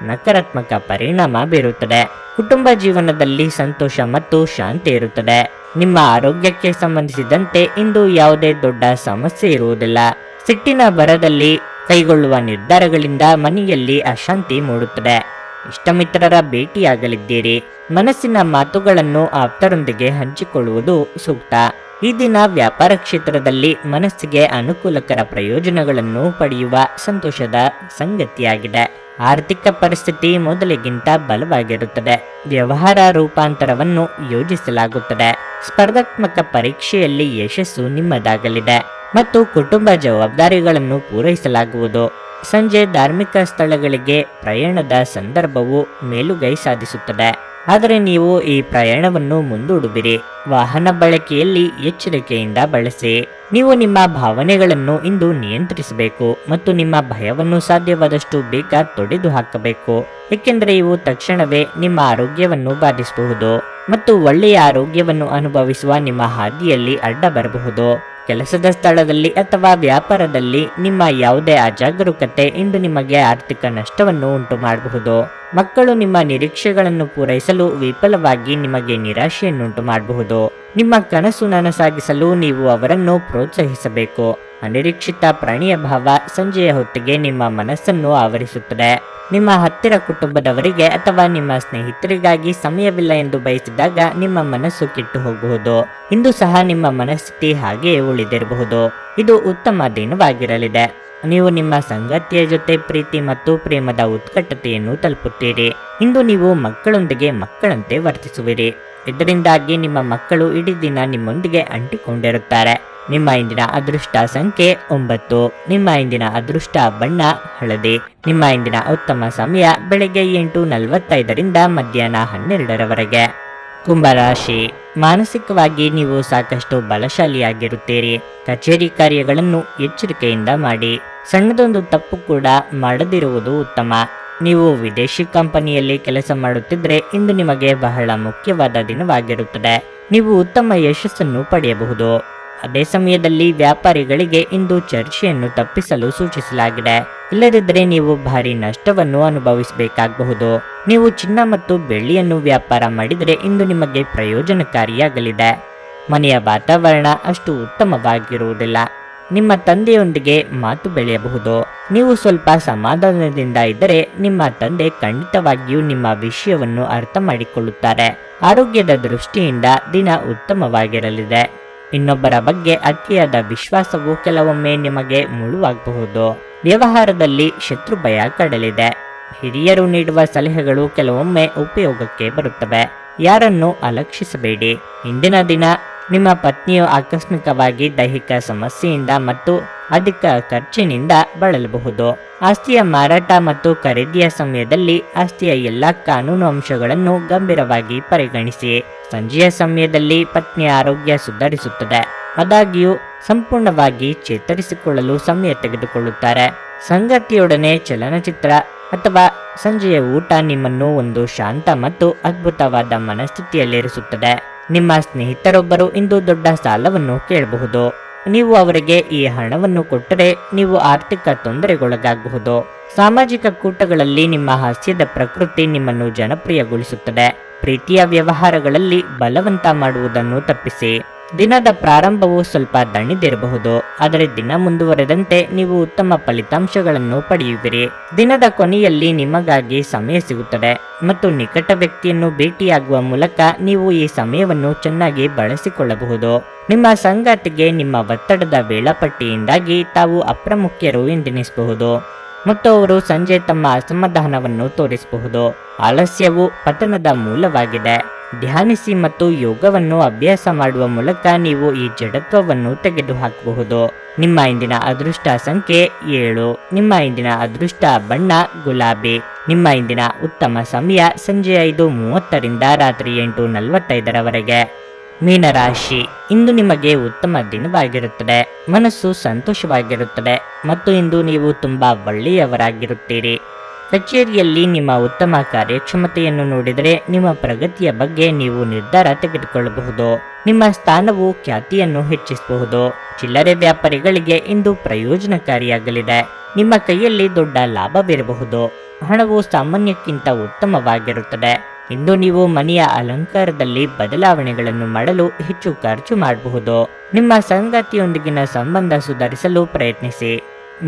ನಕಾರಾತ್ಮಕ ಪರಿಣಾಮ ಬೀರುತ್ತದೆ. ಕುಟುಂಬ ಜೀವನದಲ್ಲಿ ಸಂತೋಷ ಮತ್ತು ಶಾಂತಿ ಇರುತ್ತದೆ. ನಿಮ್ಮ ಆರೋಗ್ಯಕ್ಕೆ ಸಂಬಂಧಿಸಿದಂತೆ ಇಂದು ಯಾವುದೇ ದೊಡ್ಡ ಸಮಸ್ಯೆ ಇರುವುದಿಲ್ಲ. ಸಿಟ್ಟಿನ ಭರದಲ್ಲಿ ಕೈಗೊಳ್ಳುವ ನಿರ್ಧಾರಗಳಿಂದ ಮನೆಯಲ್ಲಿ ಅಶಾಂತಿ ಮೂಡುತ್ತದೆ. ಇಷ್ಟಮಿತ್ರರ ಭೇಟಿಯಾಗಲಿದ್ದೀರಿ. ಮನಸ್ಸಿನ ಮಾತುಗಳನ್ನು ಆಪ್ತರೊಂದಿಗೆ ಹಂಚಿಕೊಳ್ಳುವುದು ಸೂಕ್ತ. ಈ ದಿನ ವ್ಯಾಪಾರ ಕ್ಷೇತ್ರದಲ್ಲಿ ಮನಸ್ಸಿಗೆ ಅನುಕೂಲಕರ ಪ್ರಯೋಜನಗಳನ್ನು ಪಡೆಯುವ ಸಂತೋಷದ ಸಂಗತಿಯಾಗಿದೆ. ಆರ್ಥಿಕ ಪರಿಸ್ಥಿತಿ ಮೊದಲಿಗಿಂತ ಬಲವಾಗಿರುತ್ತದೆ. ವ್ಯವಹಾರ ರೂಪಾಂತರವನ್ನು ಯೋಜಿಸಲಾಗುತ್ತದೆ. ಸ್ಪರ್ಧಾತ್ಮಕ ಪರೀಕ್ಷೆಯಲ್ಲಿ ಯಶಸ್ಸು ನಿಮ್ಮದಾಗಲಿದೆ ಮತ್ತು ಕುಟುಂಬ ಜವಾಬ್ದಾರಿಗಳನ್ನು ಪೂರೈಸಲಾಗುವುದು. ಸಂಜೆ ಧಾರ್ಮಿಕ ಸ್ಥಳಗಳಿಗೆ ಪ್ರಯಾಣದ ಸಂದರ್ಭವು ಮೇಲುಗೈ ಸಾಧಿಸುತ್ತದೆ, ಆದರೆ ನೀವು ಈ ಪ್ರಯಾಣವನ್ನು ಮುಂದೂಡುವಿರಿ. ವಾಹನ ಬಳಕೆಯಲ್ಲಿ ಎಚ್ಚರಿಕೆಯಿಂದ ಬಳಸಿ. ನೀವು ನಿಮ್ಮ ಭಾವನೆಗಳನ್ನು ಇಂದು ನಿಯಂತ್ರಿಸಬೇಕು ಮತ್ತು ನಿಮ್ಮ ಭಯವನ್ನು ಸಾಧ್ಯವಾದಷ್ಟು ಬೇಗ ತೊಡೆದು ಹಾಕಬೇಕು, ಏಕೆಂದರೆ ಇವು ತಕ್ಷಣವೇ ನಿಮ್ಮ ಆರೋಗ್ಯವನ್ನು ಬಾಧಿಸಬಹುದು ಮತ್ತು ಒಳ್ಳೆಯ ಆರೋಗ್ಯವನ್ನು ಅನುಭವಿಸುವ ನಿಮ್ಮ ಹಾದಿಯಲ್ಲಿ ಅಡ್ಡ ಬರಬಹುದು. ಕೆಲಸದ ಸ್ಥಳದಲ್ಲಿ ಅಥವಾ ವ್ಯಾಪಾರದಲ್ಲಿ ನಿಮ್ಮ ಯಾವುದೇ ಅಜಾಗರೂಕತೆ ಇಂದು ನಿಮಗೆ ಆರ್ಥಿಕ ನಷ್ಟವನ್ನು ಉಂಟು ಮಾಡಬಹುದು. ಮಕ್ಕಳು ನಿಮ್ಮ ನಿರೀಕ್ಷೆಗಳನ್ನು ಪೂರೈಸಲು ವಿಫಲವಾಗಿ ನಿಮಗೆ ನಿರಾಶೆಯನ್ನುಂಟು ಮಾಡಬಹುದು. ನಿಮ್ಮ ಕನಸು ನನಸಾಗಿಸಲು ನೀವು ಅವರನ್ನು ಪ್ರೋತ್ಸಾಹಿಸಬೇಕು. ಅನಿರೀಕ್ಷಿತ ಪ್ರಾಣಿಯ ಭಾವ ಸಂಜೆಯ ಹೊತ್ತಿಗೆ ನಿಮ್ಮ ಮನಸ್ಸನ್ನು ಆವರಿಸುತ್ತದೆ. ನಿಮ್ಮ ಹತ್ತಿರ ಕುಟುಂಬದವರಿಗೆ ಅಥವಾ ನಿಮ್ಮ ಸ್ನೇಹಿತರಿಗಾಗಿ ಸಮಯವಿಲ್ಲ ಎಂದು ಬಯಸಿದಾಗ ನಿಮ್ಮ ಮನಸ್ಸು ಕೆಟ್ಟು ಹೋಗಬಹುದು. ಇಂದು ಸಹ ನಿಮ್ಮ ಮನಸ್ಥಿತಿ ಹಾಗೆಯೇ ಉಳಿದಿರಬಹುದು. ಇದು ಉತ್ತಮ ದಿನವಾಗಿರಲಿದೆ. ನೀವು ನಿಮ್ಮ ಸಂಗಾತಿಯ ಜೊತೆ ಪ್ರೀತಿ ಮತ್ತು ಪ್ರೇಮದ ಉತ್ಕಟತೆಯನ್ನು ತಲುಪುತ್ತೀರಿ. ಇಂದು ನೀವು ಮಕ್ಕಳೊಂದಿಗೆ ಮಕ್ಕಳಂತೆ ವರ್ತಿಸುವಿರಿ. ಇದರಿಂದಾಗಿ ನಿಮ್ಮ ಮಕ್ಕಳು ಇಡೀ ದಿನ ನಿಮ್ಮೊಂದಿಗೆ ಅಂಟಿಕೊಂಡಿರುತ್ತಾರೆ. ನಿಮ್ಮ ಇಂದಿನ ಅದೃಷ್ಟ ಸಂಖ್ಯೆ 9. ನಿಮ್ಮ ಇಂದಿನ ಅದೃಷ್ಟ ಬಣ್ಣ ಹಳದಿ. ನಿಮ್ಮ ಇಂದಿನ ಉತ್ತಮ ಸಮಯ ಬೆಳಗ್ಗೆ 8:45ರಿಂದ ಮಧ್ಯಾಹ್ನ 12ರವರೆಗೆ. ಕುಂಭರಾಶಿ. ಮಾನಸಿಕವಾಗಿ ನೀವು ಸಾಕಷ್ಟು ಬಲಶಾಲಿಯಾಗಿರುತ್ತೀರಿ. ಕಚೇರಿ ಕಾರ್ಯಗಳನ್ನು ಎಚ್ಚರಿಕೆಯಿಂದ ಮಾಡಿ. ಸಣ್ಣದೊಂದು ತಪ್ಪು ಕೂಡ ಮಾಡದಿರುವುದು ಉತ್ತಮ. ನೀವು ವಿದೇಶಿ ಕಂಪನಿಯಲ್ಲಿ ಕೆಲಸ ಮಾಡುತ್ತಿದ್ದರೆ ಇಂದು ನಿಮಗೆ ಬಹಳ ಮುಖ್ಯವಾದ ದಿನವಾಗಿರುತ್ತದೆ. ನೀವು ಉತ್ತಮ ಯಶಸ್ಸನ್ನು ಪಡೆಯಬಹುದು. ಅದೇ ಸಮಯದಲ್ಲಿ ವ್ಯಾಪಾರಿಗಳಿಗೆ ಇಂದು ಚರ್ಚೆಯನ್ನು ತಪ್ಪಿಸಲು ಸೂಚಿಸಲಾಗಿದೆ. ಇಲ್ಲದಿದ್ದರೆ ನೀವು ಭಾರಿ ನಷ್ಟವನ್ನು ಅನುಭವಿಸಬೇಕಾಗಬಹುದು. ನೀವು ಚಿನ್ನ ಮತ್ತು ಬೆಳ್ಳಿಯನ್ನು ವ್ಯಾಪಾರ ಮಾಡಿದರೆ ಇಂದು ನಿಮಗೆ ಪ್ರಯೋಜನಕಾರಿಯಾಗಲಿದೆ. ಮನೆಯ ವಾತಾವರಣ ಅಷ್ಟು ಉತ್ತಮವಾಗಿರುವುದಿಲ್ಲ. ನಿಮ್ಮ ತಂದೆಯೊಂದಿಗೆ ಮಾತು ಬೆಳೆಯಬಹುದು. ನೀವು ಸ್ವಲ್ಪ ಸಮಾಧಾನದಿಂದ ಇದ್ದರೆ ನಿಮ್ಮ ತಂದೆ ಖಂಡಿತವಾಗಿಯೂ ನಿಮ್ಮ ವಿಷಯವನ್ನು ಅರ್ಥ ಮಾಡಿಕೊಳ್ಳುತ್ತಾರೆ. ಆರೋಗ್ಯದ ದೃಷ್ಟಿಯಿಂದ ದಿನ ಉತ್ತಮವಾಗಿರಲಿದೆ. ಇನ್ನೊಬ್ಬರ ಬಗ್ಗೆ ಅತಿಯಾದ ವಿಶ್ವಾಸವು ಕೆಲವೊಮ್ಮೆ ನಿಮಗೆ ಮುಳುವಾಗಬಹುದು. ವ್ಯವಹಾರದಲ್ಲಿ ಶತ್ರು ಭಯ ಕಾಡಲಿದೆ. ಹಿರಿಯರು ನೀಡುವ ಸಲಹೆಗಳು ಕೆಲವೊಮ್ಮೆ ಉಪಯೋಗಕ್ಕೆ ಬರುತ್ತವೆ. ಯಾರನ್ನು ಅಲಕ್ಷಿಸಬೇಡಿ. ಇಂದಿನ ದಿನ ನಿಮ್ಮ ಪತ್ನಿಯು ಆಕಸ್ಮಿಕವಾಗಿ ದೈಹಿಕ ಸಮಸ್ಯೆಯಿಂದ ಮತ್ತು ಅಧಿಕ ಖರ್ಚಿನಿಂದ ಬಳಲಬಹುದು. ಆಸ್ತಿಯ ಮಾರಾಟ ಮತ್ತು ಖರೀದಿಯ ಸಮಯದಲ್ಲಿ ಆಸ್ತಿಯ ಎಲ್ಲ ಕಾನೂನು ಅಂಶಗಳನ್ನು ಗಂಭೀರವಾಗಿ ಪರಿಗಣಿಸಿ. ಸಂಜೆಯ ಸಮಯದಲ್ಲಿ ಪತ್ನಿಯ ಆರೋಗ್ಯ ಸುಧಾರಿಸುತ್ತದೆ. ಆದಾಗ್ಯೂ ಸಂಪೂರ್ಣವಾಗಿ ಚೇತರಿಸಿಕೊಳ್ಳಲು ಸಮಯ ತೆಗೆದುಕೊಳ್ಳುತ್ತಾರೆ. ಸಂಗಾತಿಯೊಡನೆ ಚಲನಚಿತ್ರ ಅಥವಾ ಸಂಜೆಯ ಊಟ ನಿಮ್ಮನ್ನು ಒಂದು ಶಾಂತ ಮತ್ತು ಅದ್ಭುತವಾದ ಮನಸ್ಥಿತಿಯಲ್ಲಿರಿಸುತ್ತದೆ. ನಿಮ್ಮ ಸ್ನೇಹಿತರೊಬ್ಬರು ಇಂದು ದೊಡ್ಡ ಸಾಲವನ್ನು ಕೇಳಬಹುದು. ನೀವು ಅವರಿಗೆ ಈ ಹಣವನ್ನು ಕೊಟ್ಟರೆ ನೀವು ಆರ್ಥಿಕ ತೊಂದರೆಗೊಳಗಾಗಬಹುದು. ಸಾಮಾಜಿಕ ಕೂಟಗಳಲ್ಲಿ ನಿಮ್ಮ ಹಾಸ್ಯದ ಪ್ರಕೃತಿ ನಿಮ್ಮನ್ನು ಜನಪ್ರಿಯಗೊಳಿಸುತ್ತದೆ. ಪ್ರೀತಿಯ ವ್ಯವಹಾರಗಳಲ್ಲಿ ಬಲವಂತ ಮಾಡುವುದನ್ನು ತಪ್ಪಿಸಿ. ದಿನದ ಪ್ರಾರಂಭವು ಸ್ವಲ್ಪ ದಣಿದಿರಬಹುದು, ಆದರೆ ದಿನ ಮುಂದುವರೆದಂತೆ ನೀವು ಉತ್ತಮ ಫಲಿತಾಂಶಗಳನ್ನು ಪಡೆಯುವಿರಿ. ದಿನದ ಕೊನೆಯಲ್ಲಿ ನಿಮಗಾಗಿ ಸಮಯ ಸಿಗುತ್ತದೆ ಮತ್ತು ನಿಕಟ ವ್ಯಕ್ತಿಯನ್ನು ಭೇಟಿಯಾಗುವ ಮೂಲಕ ನೀವು ಈ ಸಮಯವನ್ನು ಚೆನ್ನಾಗಿ ಬಳಸಿಕೊಳ್ಳಬಹುದು. ನಿಮ್ಮ ಸಂಗಾತಿಗೆ ನಿಮ್ಮ ಒತ್ತಡದ ವೇಳಾಪಟ್ಟಿಯಿಂದಾಗಿ ತಾವು ಅಪ್ರಮುಖ್ಯರು ಎಂದೆನಿಸಬಹುದು ಮತ್ತು ಅವರು ಸಂಜೆ ತಮ್ಮ ಅಸಮಾಧಾನವನ್ನು ತೋರಿಸಬಹುದು. ಆಲಸ್ಯವು ಪತನದ ಮೂಲವಾಗಿದೆ. ಧ್ಯಾನಿಸಿ ಮತ್ತು ಯೋಗವನ್ನು ಅಭ್ಯಾಸ ಮಾಡುವ ಮೂಲಕ ನೀವು ಈ ಜಡತ್ವವನ್ನು ತೆಗೆದುಹಾಕಬಹುದು. ನಿಮ್ಮ ಇಂದಿನ ಅದೃಷ್ಟ ಸಂಖ್ಯೆ 7. ನಿಮ್ಮ ಇಂದಿನ ಅದೃಷ್ಟ ಬಣ್ಣ ಗುಲಾಬಿ. ನಿಮ್ಮ ಇಂದಿನ ಉತ್ತಮ ಸಮಯ ಸಂಜೆ 5:30ರಿಂದ ರಾತ್ರಿ 8:45ರವರೆಗೆ. ಮೀನರಾಶಿ. ಇಂದು ನಿಮಗೆ ಉತ್ತಮ ದಿನವಾಗಿರುತ್ತದೆ. ಮನಸ್ಸು ಸಂತೋಷವಾಗಿರುತ್ತದೆ ಮತ್ತು ಇಂದು ನೀವು ತುಂಬಾ ಒಳ್ಳೆಯವರಾಗಿರುತ್ತೀರಿ. ಕಚೇರಿಯಲ್ಲಿ ನಿಮ್ಮ ಉತ್ತಮ ಕಾರ್ಯಕ್ಷಮತೆಯನ್ನು ನೋಡಿದರೆ ನಿಮ್ಮ ಪ್ರಗತಿಯ ಬಗ್ಗೆ ನೀವು ನಿರ್ಧಾರ ತೆಗೆದುಕೊಳ್ಳಬಹುದು. ನಿಮ್ಮ ಸ್ಥಾನವು ಖ್ಯಾತಿಯನ್ನು ಹೆಚ್ಚಿಸಬಹುದು. ಚಿಲ್ಲರೆ ವ್ಯಾಪಾರಿಗಳಿಗೆ ಇಂದು ಪ್ರಯೋಜನಕಾರಿಯಾಗಲಿದೆ. ನಿಮ್ಮ ಕೈಯಲ್ಲಿ ದೊಡ್ಡ ಲಾಭವಿರಬಹುದು. ಹಣವು ಸಾಮಾನ್ಯಕ್ಕಿಂತ ಉತ್ತಮವಾಗಿರುತ್ತದೆ. ಇಂದು ನೀವು ಮನೆಯ ಅಲಂಕಾರದಲ್ಲಿ ಬದಲಾವಣೆಗಳನ್ನು ಮಾಡಲು ಹೆಚ್ಚು ಖರ್ಚು ಮಾಡಬಹುದು. ನಿಮ್ಮ ಸಂಗಾತಿಯೊಂದಿಗಿನ ಸಂಬಂಧ ಸುಧಾರಿಸಲು ಪ್ರಯತ್ನಿಸಿ.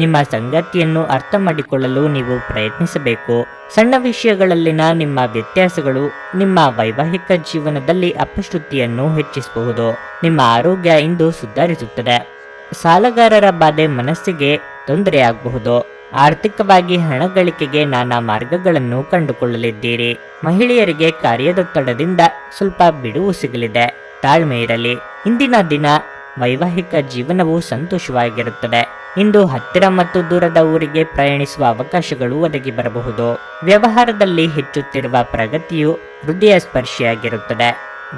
ನಿಮ್ಮ ಸಂಗಾತಿಯನ್ನು ಅರ್ಥ ಮಾಡಿಕೊಳ್ಳಲು ನೀವು ಪ್ರಯತ್ನಿಸಬೇಕು. ಸಣ್ಣ ವಿಷಯಗಳಲ್ಲಿನ ನಿಮ್ಮ ವ್ಯತ್ಯಾಸಗಳು ನಿಮ್ಮ ವೈವಾಹಿಕ ಜೀವನದಲ್ಲಿ ಅಪಶ್ರುತಿಯನ್ನು ಹೆಚ್ಚಿಸಬಹುದು. ನಿಮ್ಮ ಆರೋಗ್ಯ ಇಂದು ಸುಧಾರಿಸುತ್ತದೆ. ಸಾಲಗಾರರ ಬಾಧೆ ಮನಸ್ಸಿಗೆ ತೊಂದರೆಯಾಗಬಹುದು. ಆರ್ಥಿಕವಾಗಿ ಹಣ ಗಳಿಕೆಗೆ ನಾನಾ ಮಾರ್ಗಗಳನ್ನು ಕಂಡುಕೊಳ್ಳಲಿದ್ದೀರಿ. ಮಹಿಳೆಯರಿಗೆ ಕಾರ್ಯದೊತ್ತಡದಿಂದ ಸ್ವಲ್ಪ ಬಿಡುವು ಸಿಗಲಿದೆ. ತಾಳ್ಮೆ ಇರಲಿ. ಇಂದಿನ ದಿನ ವೈವಾಹಿಕ ಜೀವನವು ಸಂತೋಷವಾಗಿರುತ್ತದೆ. ಇಂದು ಹತ್ತಿರ ಮತ್ತು ದೂರದ ಊರಿಗೆ ಪ್ರಯಾಣಿಸುವ ಅವಕಾಶಗಳು ಒದಗಿ ಬರಬಹುದು. ವ್ಯವಹಾರದಲ್ಲಿ ಹೆಚ್ಚುತ್ತಿರುವ ಪ್ರಗತಿಯು ಹೃದಯ ಸ್ಪರ್ಶಿಯಾಗಿರುತ್ತದೆ.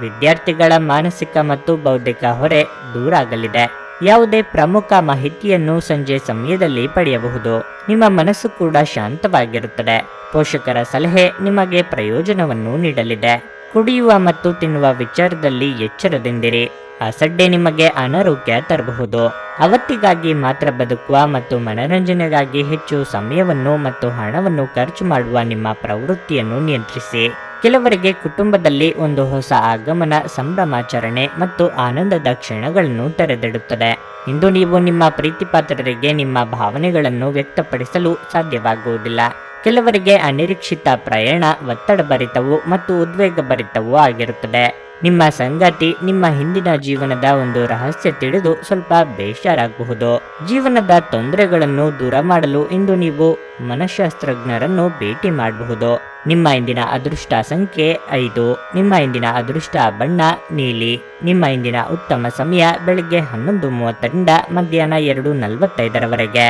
ವಿದ್ಯಾರ್ಥಿಗಳ ಮಾನಸಿಕ ಮತ್ತು ಬೌದ್ಧಿಕ ಹೊರೆ ದೂರಾಗಲಿದೆ. ಯಾವುದೇ ಪ್ರಮುಖ ಮಾಹಿತಿಯನ್ನು ಸಂಜೆ ಸಮಯದಲ್ಲಿ ಪಡೆಯಬಹುದು. ನಿಮ್ಮ ಮನಸ್ಸು ಕೂಡ ಶಾಂತವಾಗಿರುತ್ತದೆ. ಪೋಷಕರ ಸಲಹೆ ನಿಮಗೆ ಪ್ರಯೋಜನವನ್ನು ನೀಡಲಿದೆ. ಕುಡಿಯುವ ಮತ್ತು ತಿನ್ನುವ ವಿಚಾರದಲ್ಲಿ ಎಚ್ಚರದಿಂದಿರಿ. ಅಸಡ್ಡೆ ನಿಮಗೆ ಅನಾರೋಗ್ಯ ತರಬಹುದು. ಅವತ್ತಿಗಾಗಿ ಮಾತ್ರ ಬದುಕುವ ಮತ್ತು ಮನರಂಜನೆಗಾಗಿ ಹೆಚ್ಚು ಸಮಯವನ್ನು ಮತ್ತು ಹಣವನ್ನು ಖರ್ಚು ಮಾಡುವ ನಿಮ್ಮ ಪ್ರವೃತ್ತಿಯನ್ನು ನಿಯಂತ್ರಿಸಿ. ಕೆಲವರಿಗೆ ಕುಟುಂಬದಲ್ಲಿ ಒಂದು ಹೊಸ ಆಗಮನ, ಸಂಭ್ರಮಾಚರಣೆ ಮತ್ತು ಆನಂದದ ಕ್ಷಣಗಳನ್ನು ತೆರೆದಿಡುತ್ತದೆ. ಇಂದು ನೀವು ನಿಮ್ಮ ಪ್ರೀತಿಪಾತ್ರರಿಗೆ ನಿಮ್ಮ ಭಾವನೆಗಳನ್ನು ವ್ಯಕ್ತಪಡಿಸಲು ಸಾಧ್ಯವಾಗುವುದಿಲ್ಲ. ಕೆಲವರಿಗೆ ಅನಿರೀಕ್ಷಿತ ಪ್ರಯಾಣ ಒತ್ತಡಭರಿತವೂ ಮತ್ತು ಉದ್ವೇಗಭರಿತವೂ ಆಗಿರುತ್ತದೆ. ನಿಮ್ಮ ಸಂಗಾತಿ ನಿಮ್ಮ ಹಿಂದಿನ ಜೀವನದ ಒಂದು ರಹಸ್ಯ ತಿಳಿದು ಸ್ವಲ್ಪ ಬೇಜಾರಾಗಬಹುದು. ಜೀವನದ ತೊಂದರೆಗಳನ್ನು ದೂರ ಮಾಡಲು ಇಂದು ನೀವು ಮನಃಶಾಸ್ತ್ರಜ್ಞರನ್ನು ಭೇಟಿ ಮಾಡಬಹುದು. ನಿಮ್ಮ ಇಂದಿನ ಅದೃಷ್ಟ ಸಂಖ್ಯೆ 5. ನಿಮ್ಮ ಇಂದಿನ ಅದೃಷ್ಟ ಬಣ್ಣ ನೀಲಿ. ನಿಮ್ಮ ಇಂದಿನ ಉತ್ತಮ ಸಮಯ ಬೆಳಿಗ್ಗೆ 11:30 ರಿಂದ ಮಧ್ಯಾಹ್ನ 2:45 ರವರೆಗೆ.